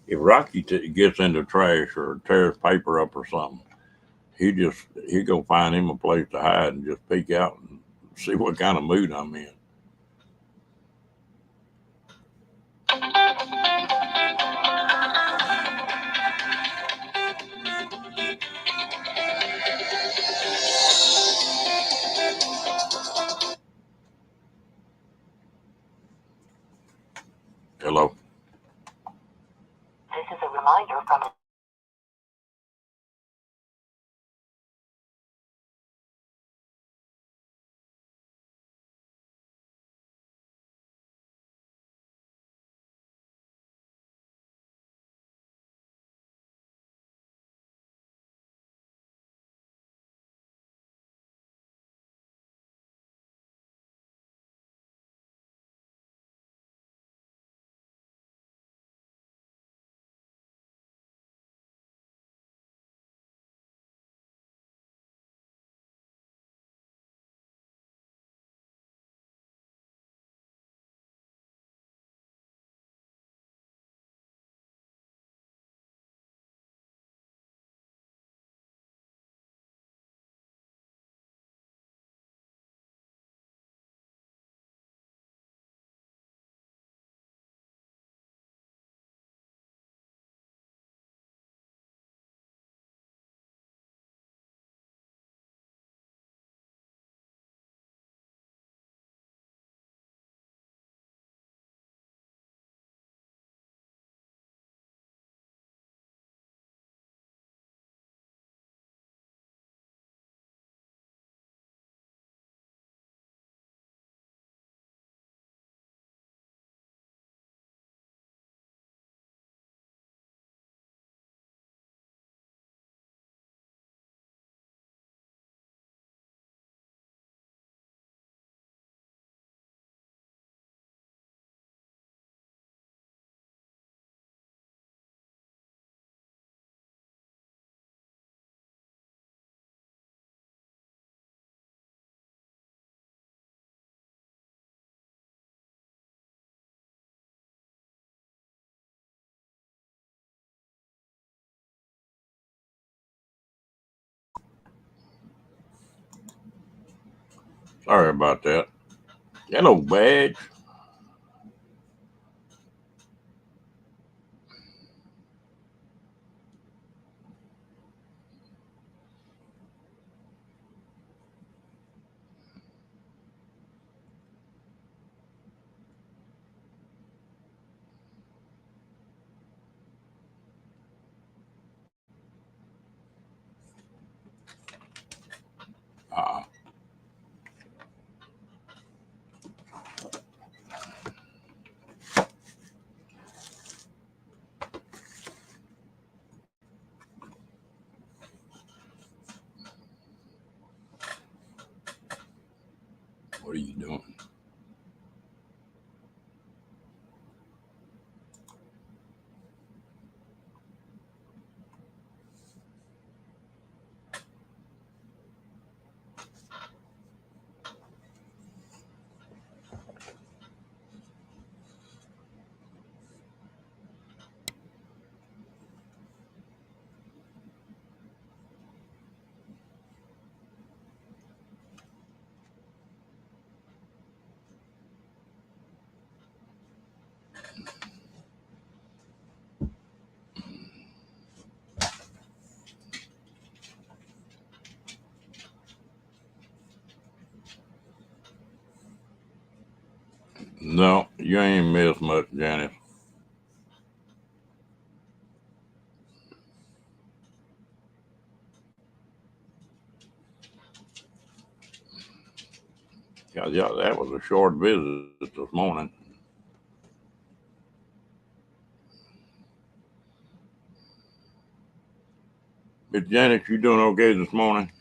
If Rocky gets into trash or tears paper up or something, he go find him a place to hide and just peek out and see what kind of mood I'm in. Hello. This is a reminder from Sorry about that. Hello, badge. Uh, what are you doing? No, you ain't missed much, Janice. Yeah, that was a short visit this morning. Miss Janice, you doing okay this morning?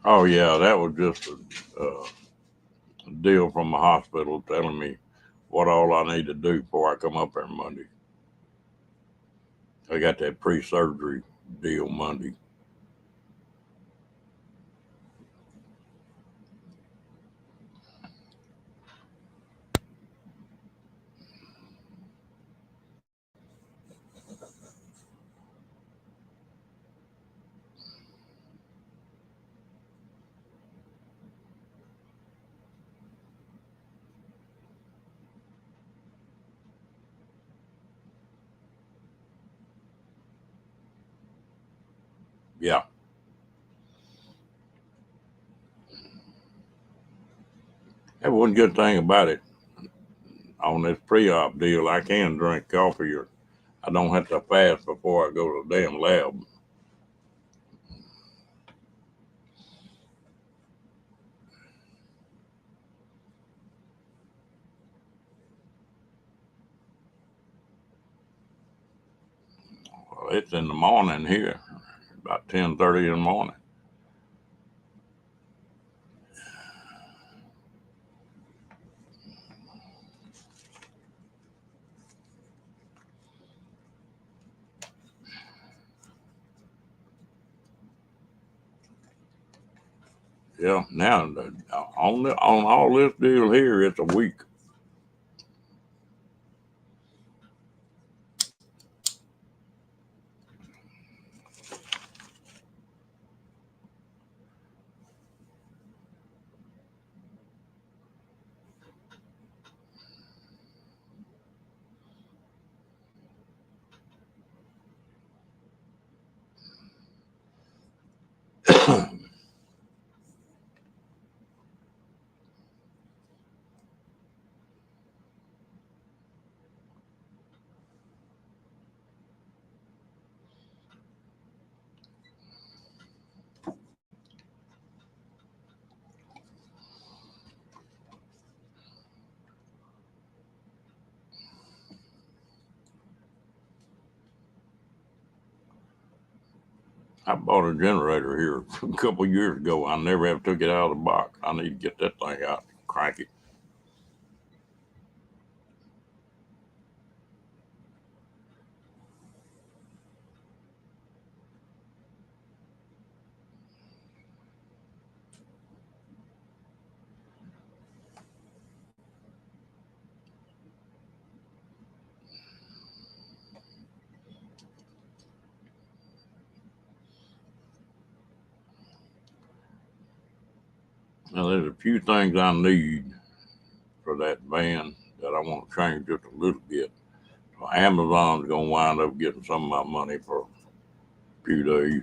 Oh yeah, that was just a deal from the hospital telling me what all I need to do before I come up there Monday. I got that pre-surgery deal Monday. Yeah, that one good thing about it on this pre-op deal. I can drink coffee, or I don't have to fast before I go to the damn lab. Well, it's in the morning here, about 10:30 in the morning. Yeah, now on all this deal here, it's a week. I bought a generator here a couple of years ago. I never have took it out of the box. I need to get that thing out, and crank it. Now, there's a few things I need for that van that I want to change just a little bit. So Amazon's gonna wind up getting some of my money for a few days.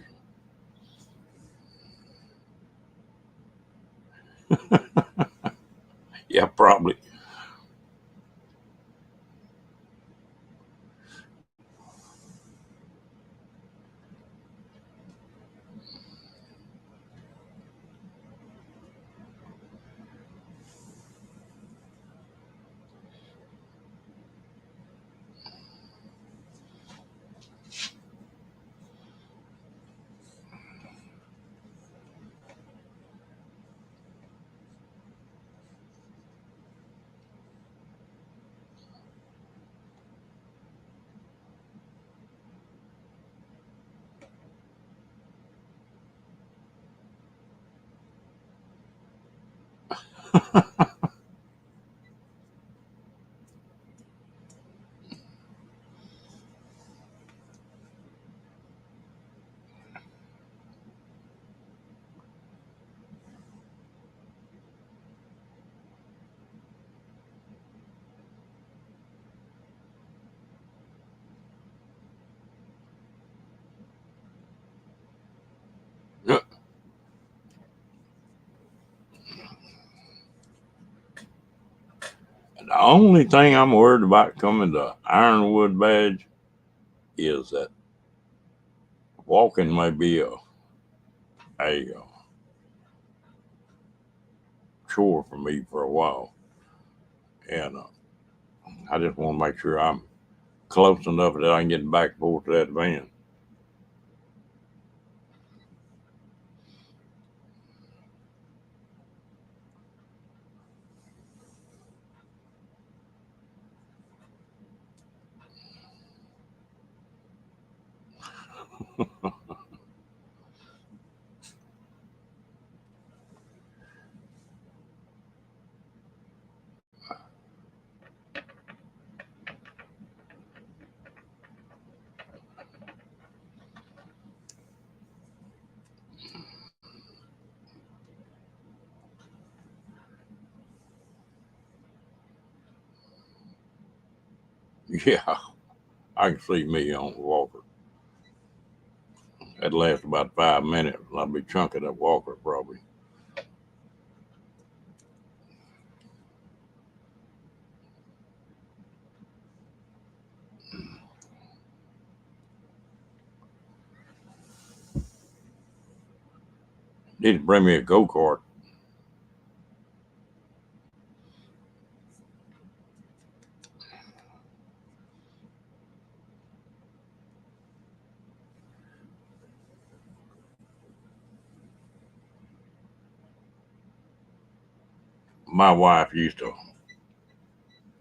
Yeah, probably. The only thing I'm worried about coming to Ironwood Badge is that walking may be a chore for me for a while, and I just want to make sure I'm close enough that I can get back and forth to that van. Yeah, I can see me on the walker. That lasts about 5 minutes, and I'll be chunking that walker probably. Need to bring me a go kart. My wife used to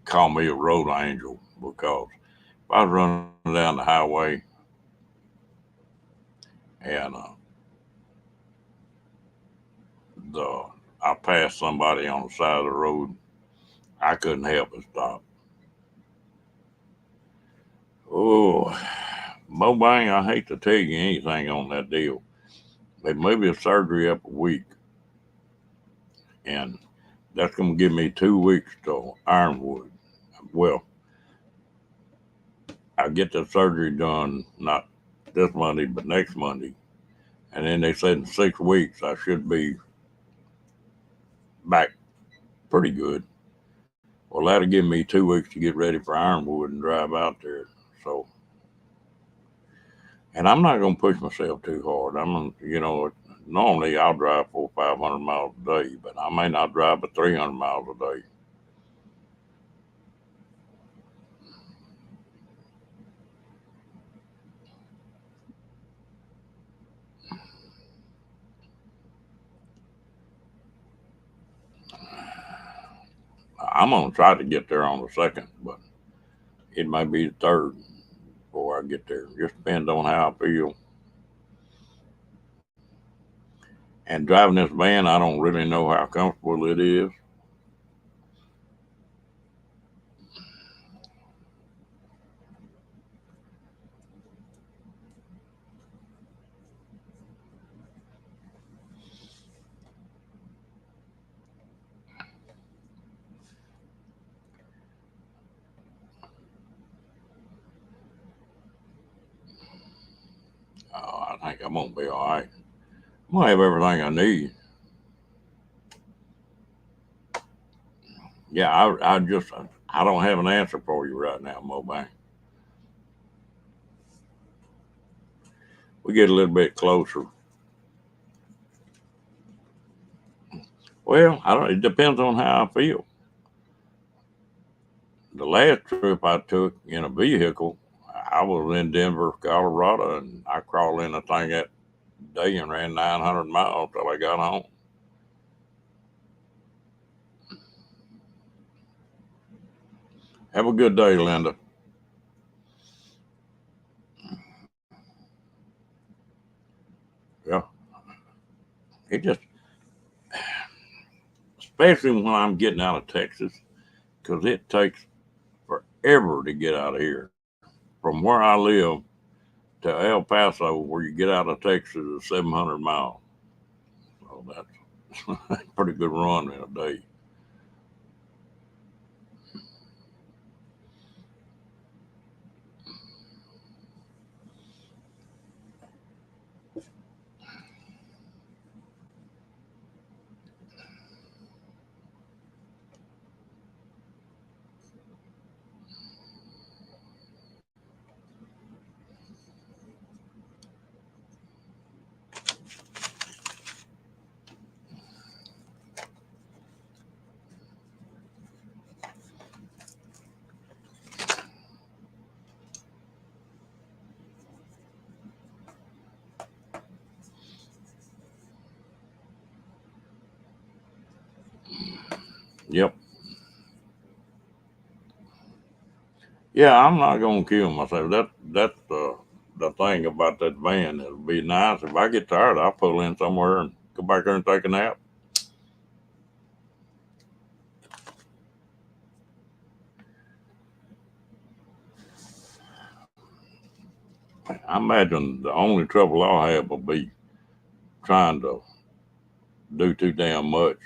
call me a road angel because if I was running down the highway and the I passed somebody on the side of the road, I couldn't help but stop. Oh, Mobang, I hate to tell you anything on that deal. They moved the surgery up a week, and that's going to give me 2 weeks to Ironwood. Well, I get the surgery done not this Monday, but next Monday. And then they said in 6 weeks I should be back pretty good. Well, that'll give me 2 weeks to get ready for Ironwood and drive out there. So, and I'm not going to push myself too hard. Normally I'll drive 400 or 500 miles a day, but I may not drive but 300 miles a day. I'm going to try to get there on the second, but it might be the third before I get there. Just depends on how I feel. And driving this van, I don't really know how comfortable it is. think I'm gonna be all right. I'm gonna have everything I need. Yeah, I don't have an answer for you right now, Mobang. We get a little bit closer. Well, I don't. It depends on how I feel. The last trip I took in a vehicle, I was in Denver, Colorado, and I crawled in a thing that day and ran 900 miles till I got home. Have a good day, Linda. Yeah, it just, especially when I'm getting out of Texas, because it takes forever to get out of here. From where I live to El Paso, where you get out of Texas, is 700 miles. So that's a pretty good run in a day. Yep. Yeah, I'm not gonna kill myself. That's the thing about that van. It'll be nice if I get tired. I'll pull in somewhere and go back there and take a nap. I imagine the only trouble I'll have will be trying to do too damn much.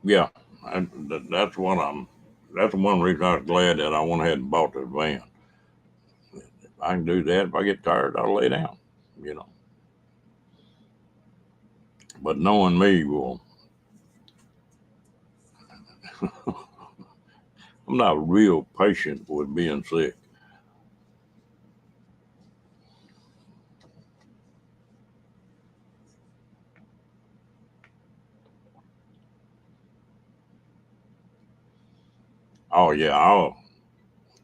Yeah, that's what I'm. That's one reason I was glad that I went ahead and bought the van. If I can do that, if I get tired, I'll lay down. You know, but knowing me, well, I'm not real patient with being sick. Oh yeah,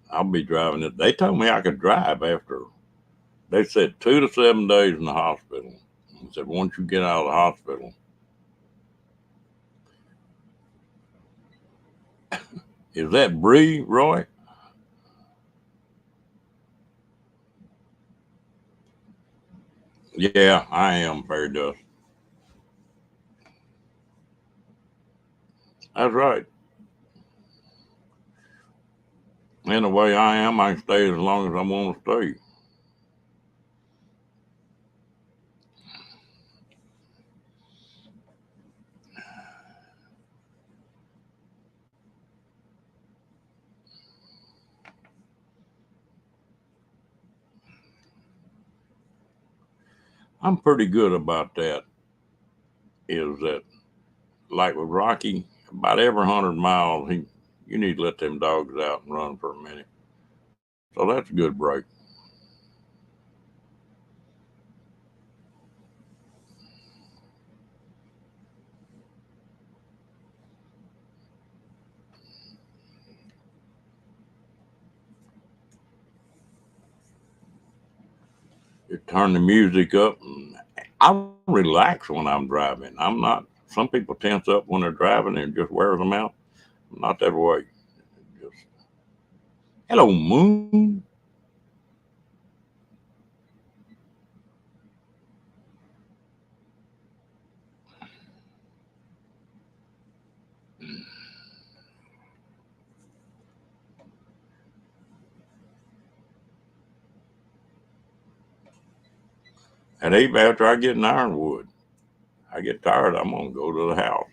I'll be driving it. They told me I could drive after. They said 2 to 7 days in the hospital. They said once you get out of the hospital, is that Bree, Roy? Yeah, I am fairy dust. That's right. And the way I am, I can stay as long as I want to stay. I'm pretty good about that. Is that like with Rocky? About every 100 miles, you need to let them dogs out and run for a minute. So that's a good break. You turn the music up. And I relax when I'm driving. I'm not. Some people tense up when they're driving and it just wears them out. Not that way. Just hello, moon. And even after I get in Ironwood, I get tired. I'm gonna go to the house.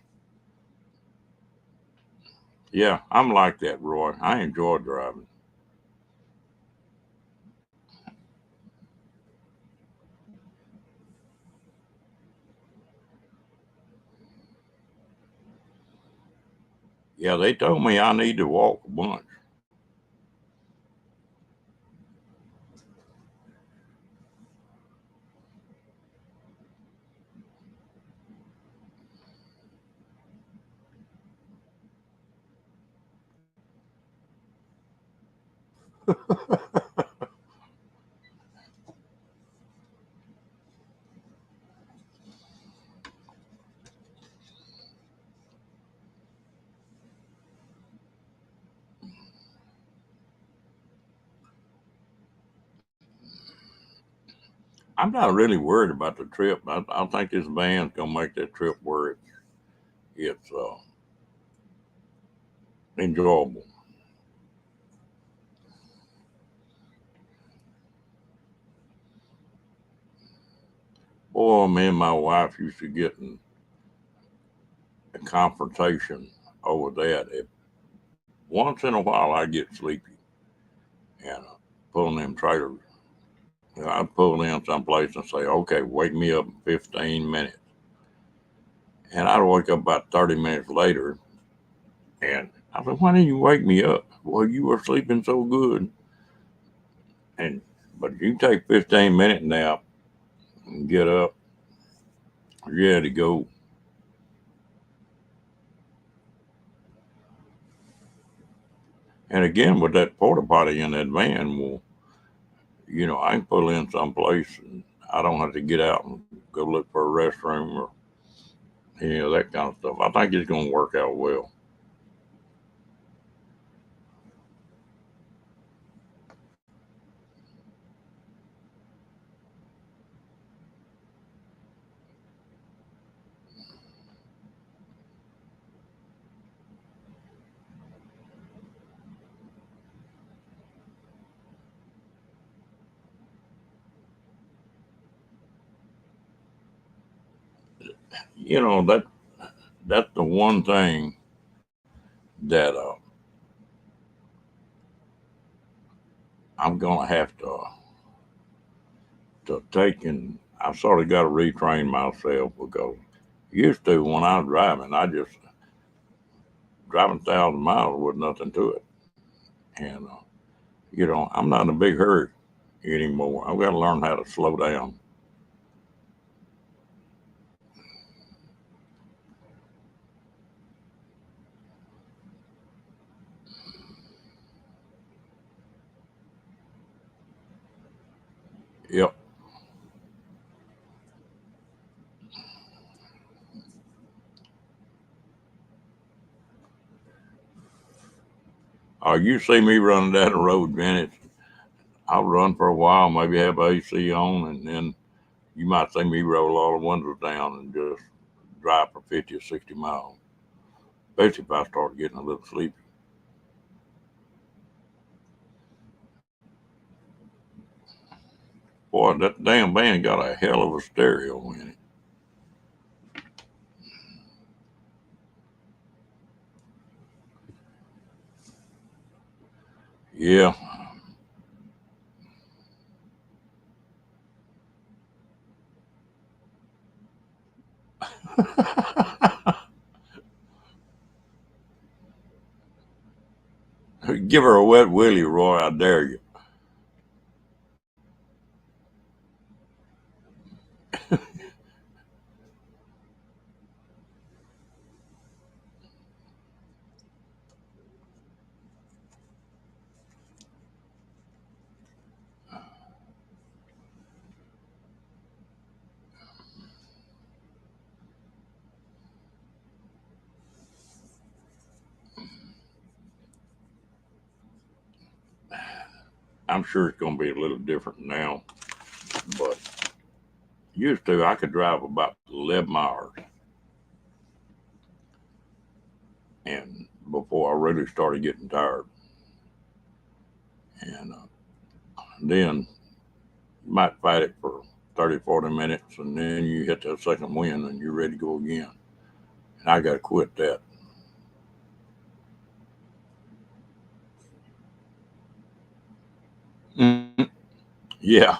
Yeah, I'm like that, Roy. I enjoy driving. Yeah, they told me I need to walk a bunch. I'm not really worried about the trip. I think this van's gonna make that trip where it's enjoyable. Boy, me and my wife used to get in a confrontation over that. Once in a while, I get sleepy and pulling them trailers. I'd pull in someplace and say, "Okay, wake me up in 15 minutes," and I'd wake up about 30 minutes later, and I said, "Why didn't you wake me up?" Well, you were sleeping so good, and but you take 15-minute nap and get up, you're ready to go. And again, with that porta potty in that van, well, I can pull in someplace and I don't have to get out and go look for a restroom or that kind of stuff. I think it's going to work out well. That's the one thing that I'm going to have to take, and I sort of got to retrain myself because used to when I was driving, I just driving 1,000 miles was nothing to it, and I'm not in a big hurry anymore. I've got to learn how to slow down. Yep. You see me running down the road, Bennett. I'll run for a while, maybe have AC on, and then you might see me roll all the windows down and just drive for 50 or 60 miles, especially if I start getting a little sleepy. Boy, that damn band got a hell of a stereo in it. Yeah. Give her a wet willy, Roy, I dare you. I'm sure it's going to be a little different now, but used to I could drive about 11 hours, and before I really started getting tired, and then you might fight it for 30, 40 minutes, and then you hit that second wind and you're ready to go again. And I got to quit that. Mm, yeah.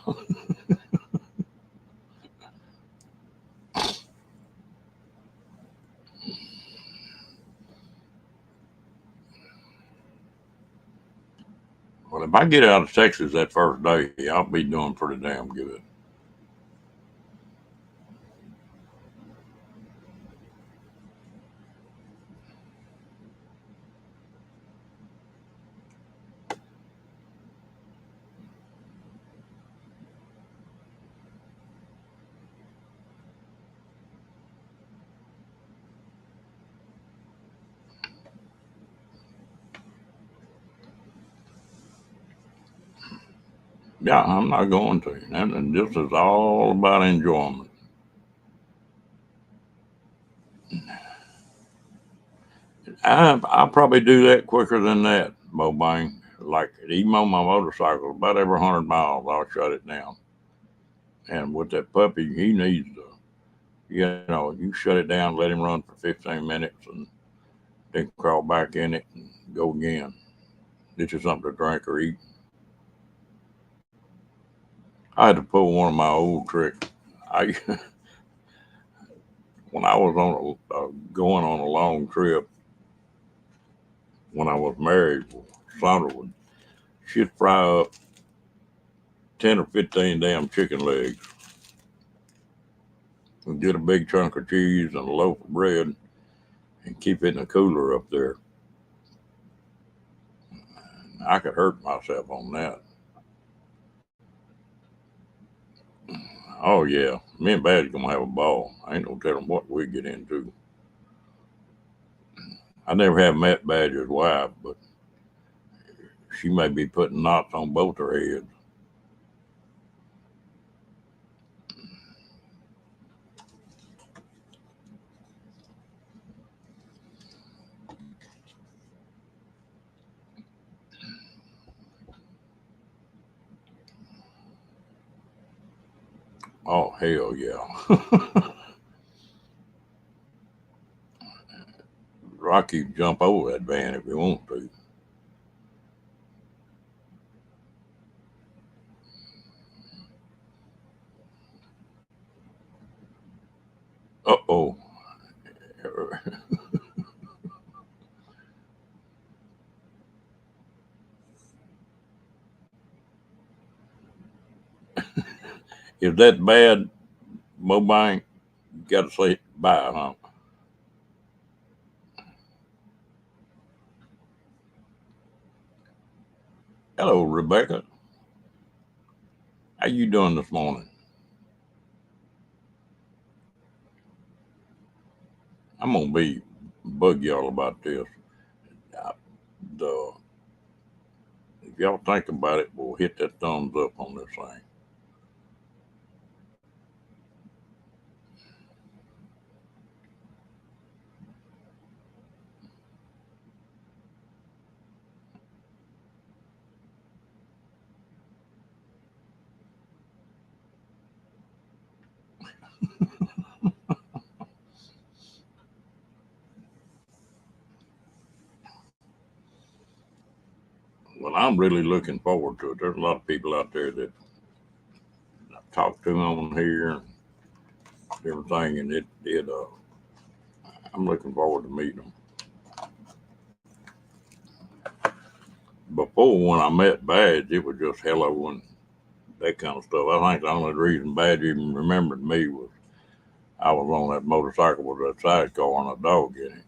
Well, if I get out of Texas that first day, I'll be doing pretty damn good. Yeah, I'm not going to. And this is all about enjoyment. I'll probably do that quicker than that, Bobang. Like even on my motorcycle, about every 100 miles, I'll shut it down. And with that puppy, he needs to, you shut it down, let him run for 15 minutes, and then crawl back in it and go again. Get you something to drink or eat. I had to pull one of my old tricks. I when I was on going on a long trip when I was married, Sandra would she'd fry up 10 or 15 damn chicken legs and get a big chunk of cheese and a loaf of bread and keep it in the cooler up there. I could hurt myself on that. Oh yeah, me and Bad's gonna have a ball. I ain't gonna tell them what we get into. I never have met Badger's wife, but she may be putting knots on both her heads. Oh hell yeah. Rocky can jump over that van if he wants to. Uh oh. Is that bad, Mobine? Got to say bye, huh? Hello, Rebecca. How you doing this morning? I'm gonna be bug y'all about this. Uh, The if y'all think about it, we'll hit that thumbs up on this thing. Well, I'm really looking forward to it. There's a lot of people out there that I talk to on here and everything, and I'm looking forward to meeting them. Before, when I met Badge, it was just hello and that kind of stuff. I think the only reason Badge even remembered me was I was on that motorcycle with that sidecar and a dog in it.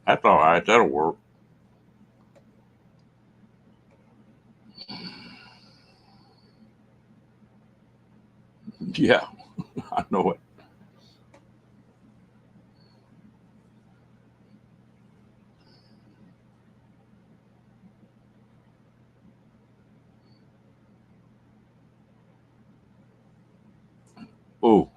That's all right. That'll work. Yeah, I know it. Oh,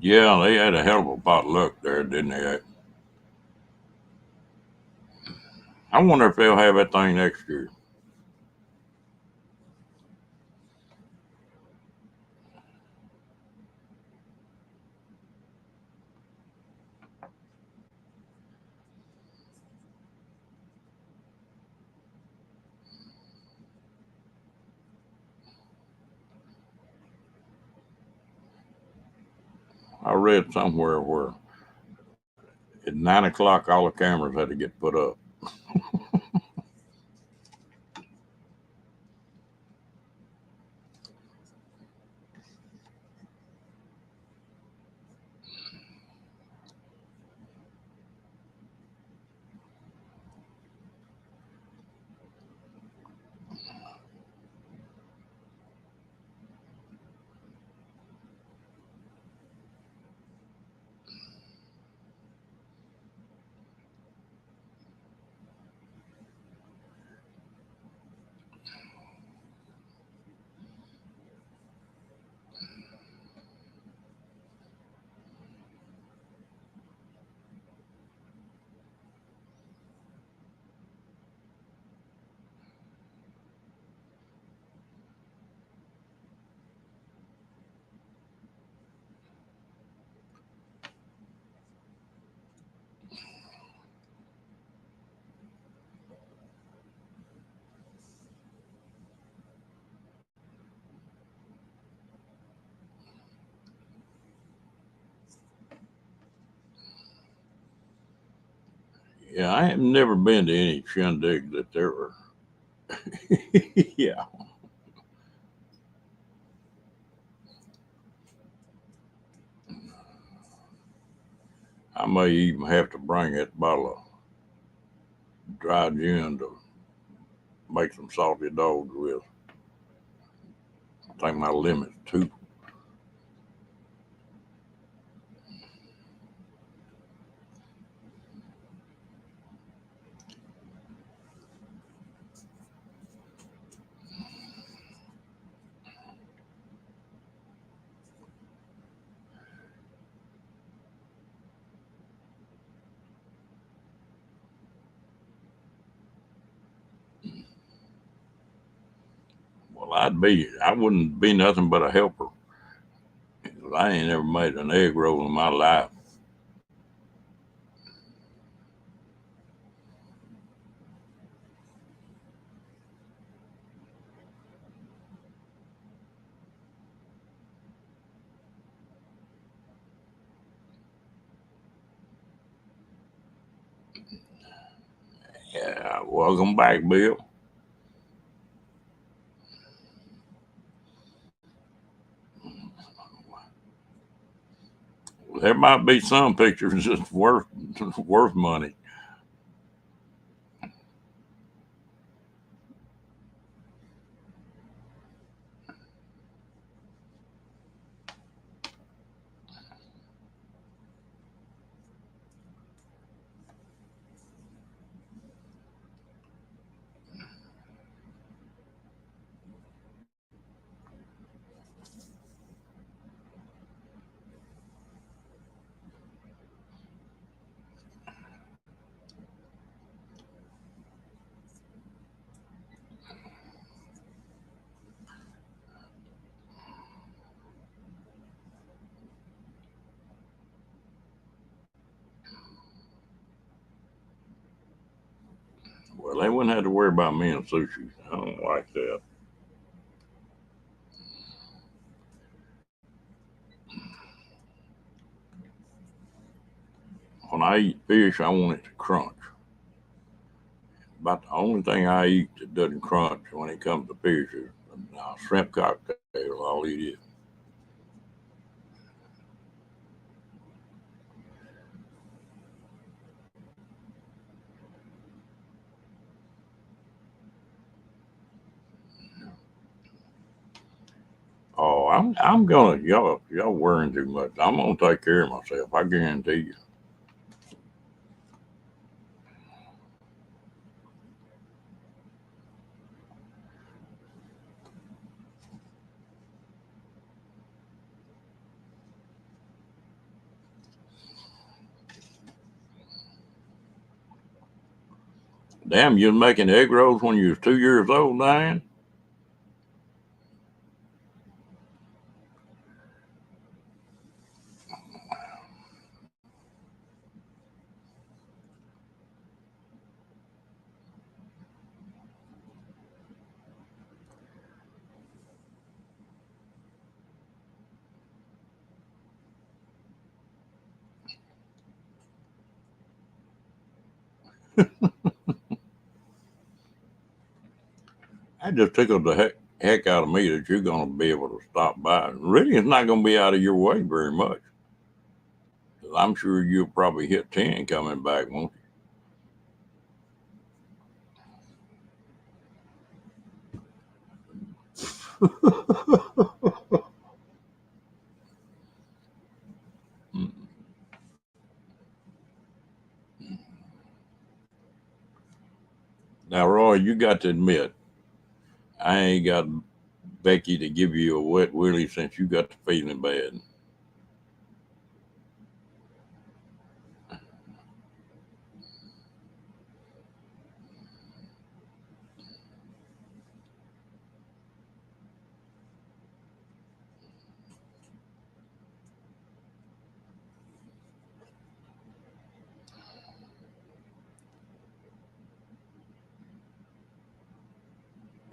yeah, they had a hell of a pot of luck there, didn't they? I wonder if they'll have that thing next year. I read somewhere where at 9 o'clock all the cameras had to get put up. Yeah, I have never been to any shindig that there were. Yeah, I may even have to bring that bottle of dry gin to make some salty dogs with. I think my limit's two. Well, I wouldn't be nothing but a helper. 'Cause I ain't ever made an egg roll in my life. Yeah, welcome back, Bill. There might be some pictures that's worth money. Well, they wouldn't have to worry about me and sushi. I don't like that. When I eat fish, I want it to crunch. About the only thing I eat that doesn't crunch when it comes to fish is shrimp cocktail. tail. I'll eat it. Oh, I'm gonna y'all worrying too much. I'm gonna take care of myself. I guarantee you. Damn, you was making egg rolls when you was 2 years old, Diane? That just tickled the heck out of me that you're gonna be able to stop by. Really, it's not gonna be out of your way very much. 'Cause I'm sure you'll probably hit 10 coming back, won't you? Now, Roy, you got to admit, I ain't got Becky to give you a wet willy since you got to feeling bad.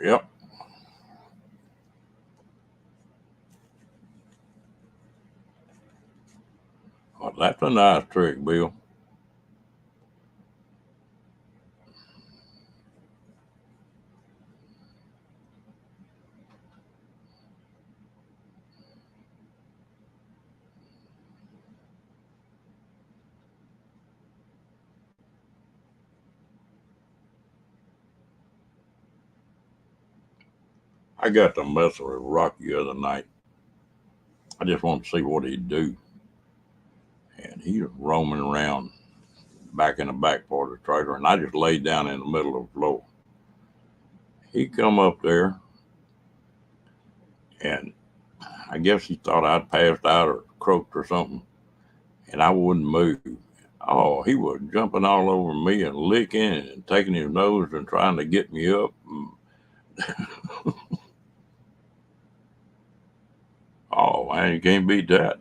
Yep. Well, that's a nice trick, Bill. I got to messing with Rocky the other night. I just wanted to see what he'd do. And he was roaming around back in the back part of the trailer, and I just laid down in the middle of the floor. He come up there, and I guess he thought I'd passed out or croaked or something, and I wouldn't move. Oh, he was jumping all over me and licking and taking his nose and trying to get me up. Oh man, you can't beat that.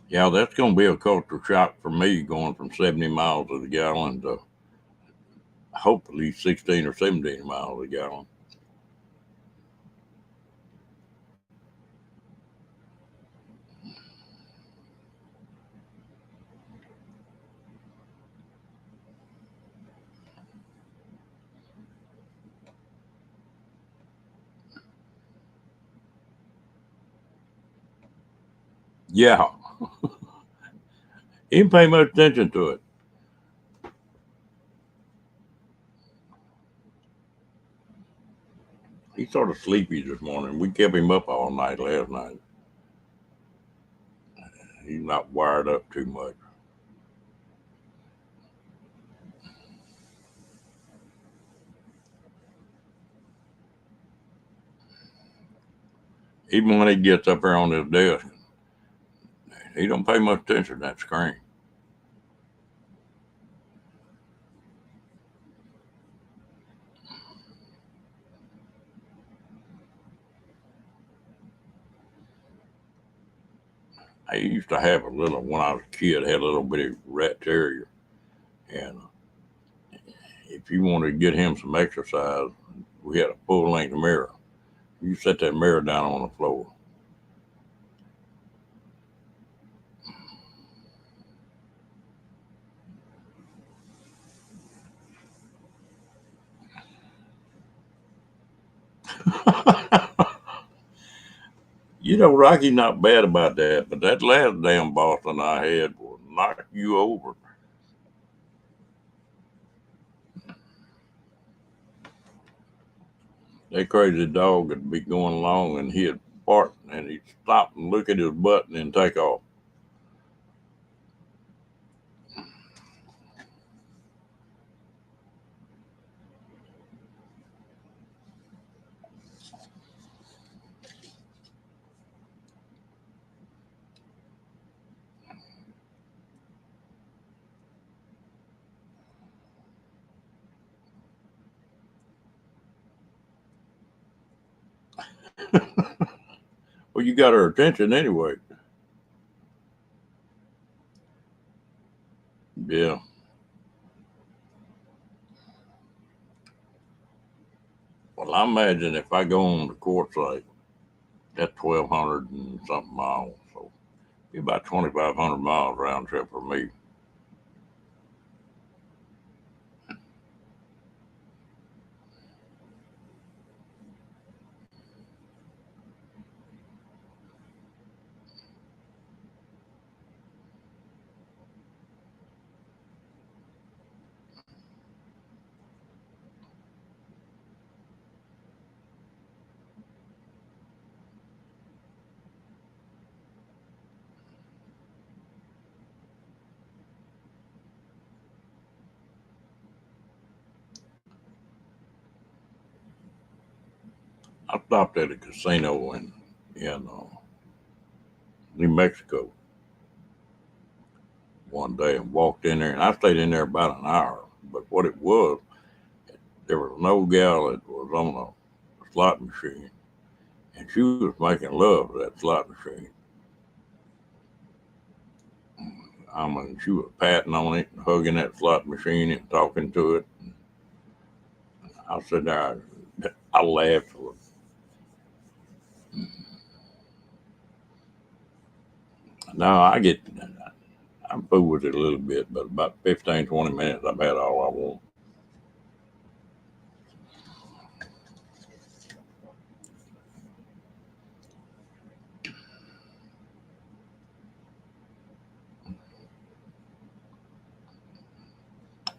Yeah, that's going to be a culture shock for me going from 70 miles a gallon to hopefully 16 or 17 miles a gallon. Yeah, he didn't pay much attention to it. He's sort of sleepy this morning. We kept him up all night last night. He's not wired up too much. Even when he gets up there on his desk, he don't pay much attention to that screen. I used to have a little, when I was a kid, I had a little bitty rat terrier. And if you wanted to get him some exercise, we had a full length mirror. You set that mirror down on the floor. Rocky's not bad about that, but that last damn Boston I had will knock you over. That crazy dog would be going along and he'd fart and he'd stop and look at his butt and then take off. Well, you got her attention anyway. Yeah. Well, I imagine if I go on the quartzsite, that's 1,200 and something miles. So be about 2,500 miles round trip for me. I stopped at a casino in New Mexico one day and walked in there, and I stayed in there about an hour. But what it was, there was no gal that was on a slot machine, and she was making love to that slot machine. I mean, she was patting on it and hugging that slot machine and talking to it. I said, I laughed. Now I'm fool with it a little bit, but about 15, 20 minutes, I've had all I want.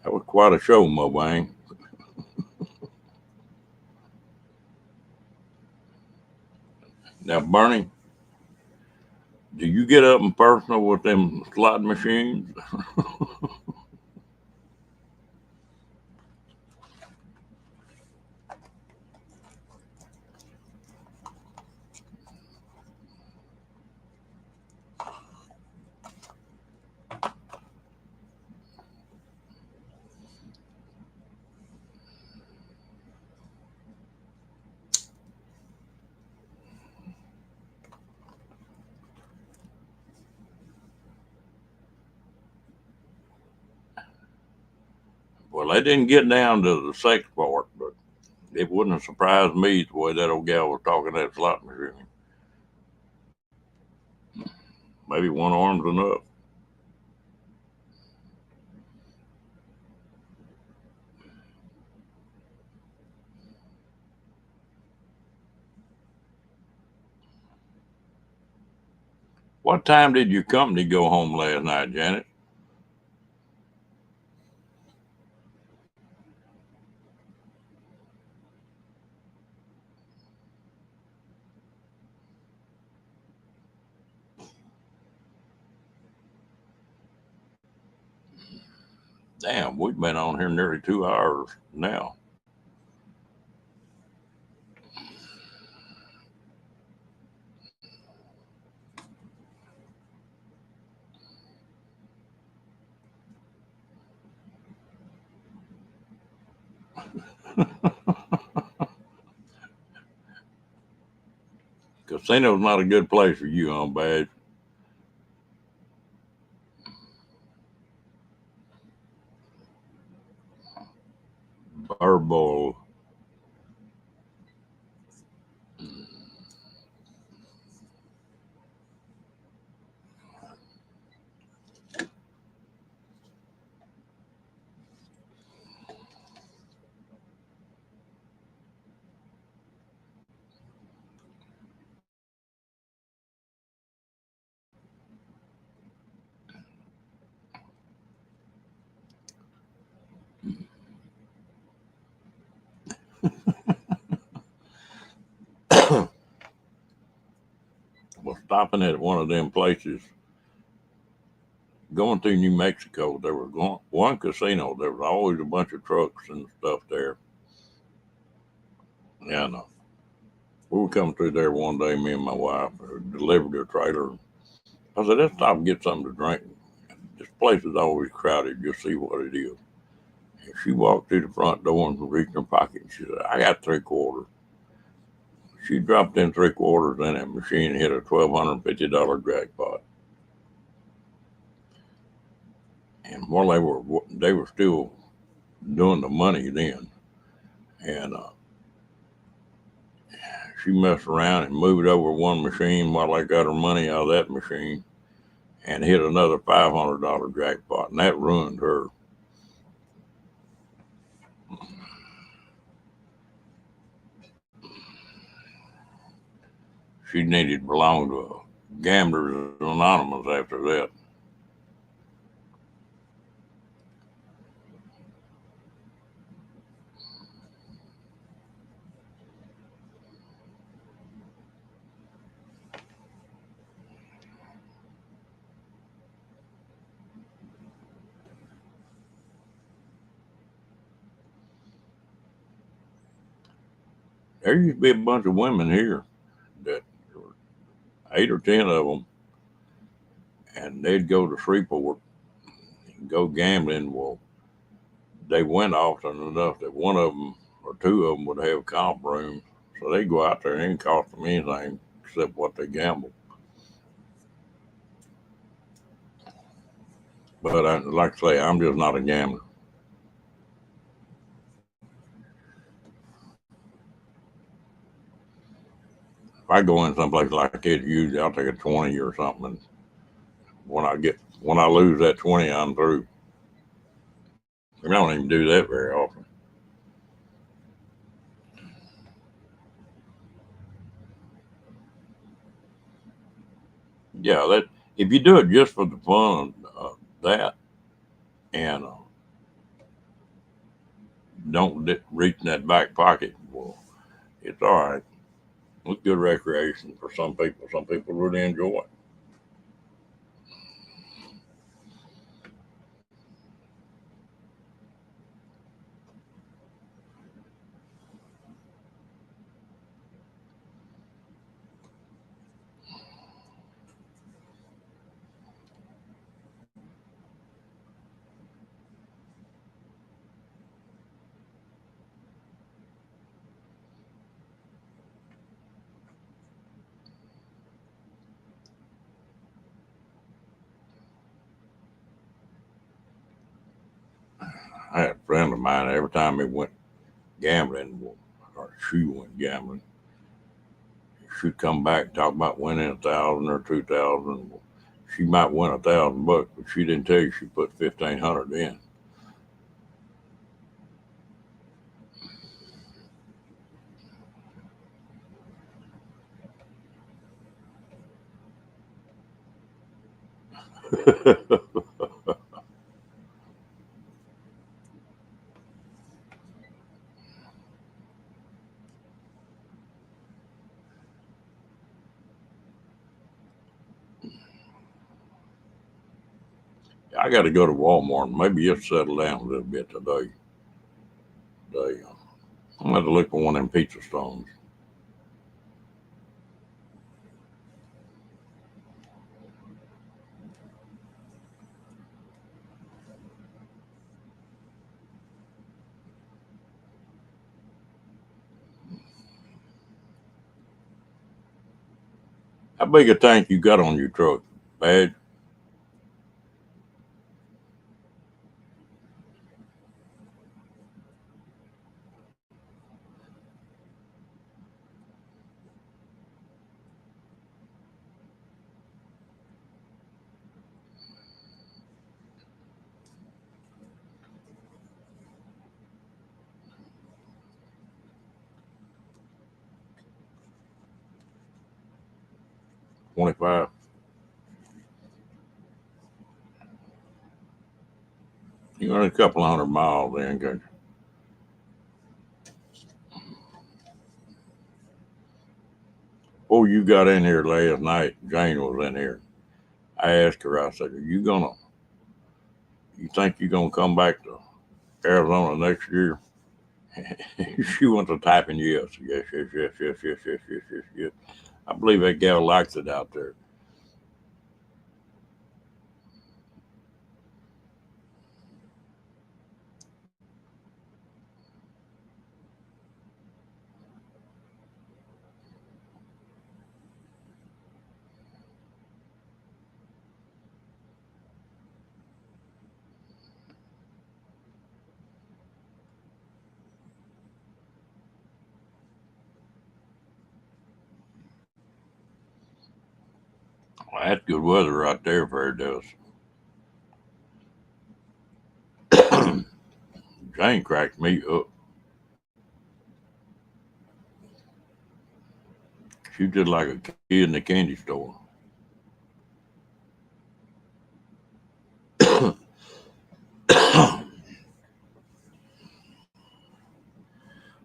That was quite a show, Mo Bang. Now, Bernie, do you get up and personal with them slot machines? Well, they didn't get down to the sex part, but it wouldn't have surprised me the way that old gal was talking that slot machine. Maybe one arm's enough. What time did your company go home last night, Janet? Damn, we've been on here nearly 2 hours now. Casino's not a good place for you, on Badge. herbal. Was stopping at one of them places. Going through New Mexico, there was one casino. There was always a bunch of trucks and stuff there. And we were coming through there one day, me and my wife delivered a trailer. I said, let's stop and get something to drink. This place is always crowded. Just see what it is. And she walked through the front door and reached in her pocket. And she said, I got 3/4. She dropped in 3/4 in that machine and hit a $1,250 jackpot. And while they were still doing the money then, and she messed around and moved over one machine while they got her money out of that machine, and hit another $500 jackpot, and that ruined her. She needed to belong to Gamblers Anonymous after that. There used to be a bunch of women here that were 8 or 10 of them, and they'd go to Shreveport and go gambling. Well, they went often enough that one of them or two of them would have comp rooms, so they'd go out there and it didn't cost them anything except what they gambled. But like I say, I'm just not a gambler. If I go in someplace like that, usually I'll take a 20 or something. And when I lose that 20, I'm through. I don't even do that very often. Yeah, that if you do it just for the fun of that, and don't reach in that back pocket, well, it's all right. It's good recreation for some people. Some people really enjoy it. I had a friend of mine, every time he went gambling, or she went gambling, she'd come back and talk about winning 1,000 or 2,000. She might win $1,000, but she didn't tell you she put 1,500 in. I got to go to Walmart. Maybe it'll settle down a little bit today. I'm going to look for one of them pizza stones. How big a tank you got on your truck? Bad? 25. You run a couple 100 miles then, can't you? Before you got in here last night, Jane was in here. I asked her, I said, you think you're gonna come back to Arizona next year? She went to typing yes, yes, yes, yes, yes, yes, yes, yes, yes, yes. I believe that gal likes it out there. Well, that's good weather right there for it does. Jane cracked me up. She just like a kid in the candy store.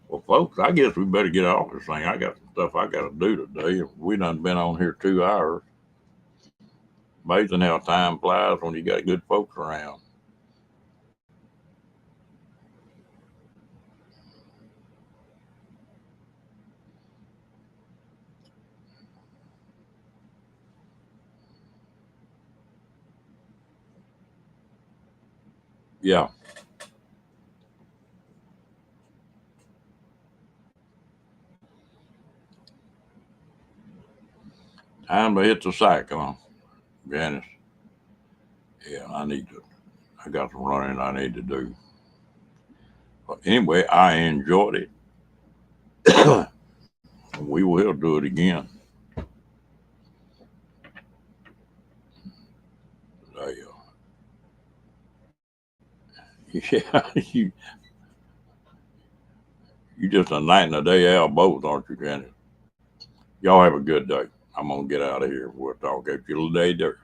Well, folks, I guess we better get off this thing. I got some stuff I got to do today. We done been on here 2 hours. Amazing how time flies when you got good folks around. Yeah, time to hit the sack, huh, Janice? Yeah, I got some running I need to do. But anyway, I enjoyed it. We will do it again. Uh, yeah, you just a night and a day out both, aren't you, Janice? Y'all have a good day. I'm gonna get out of here. We'll talk at you later.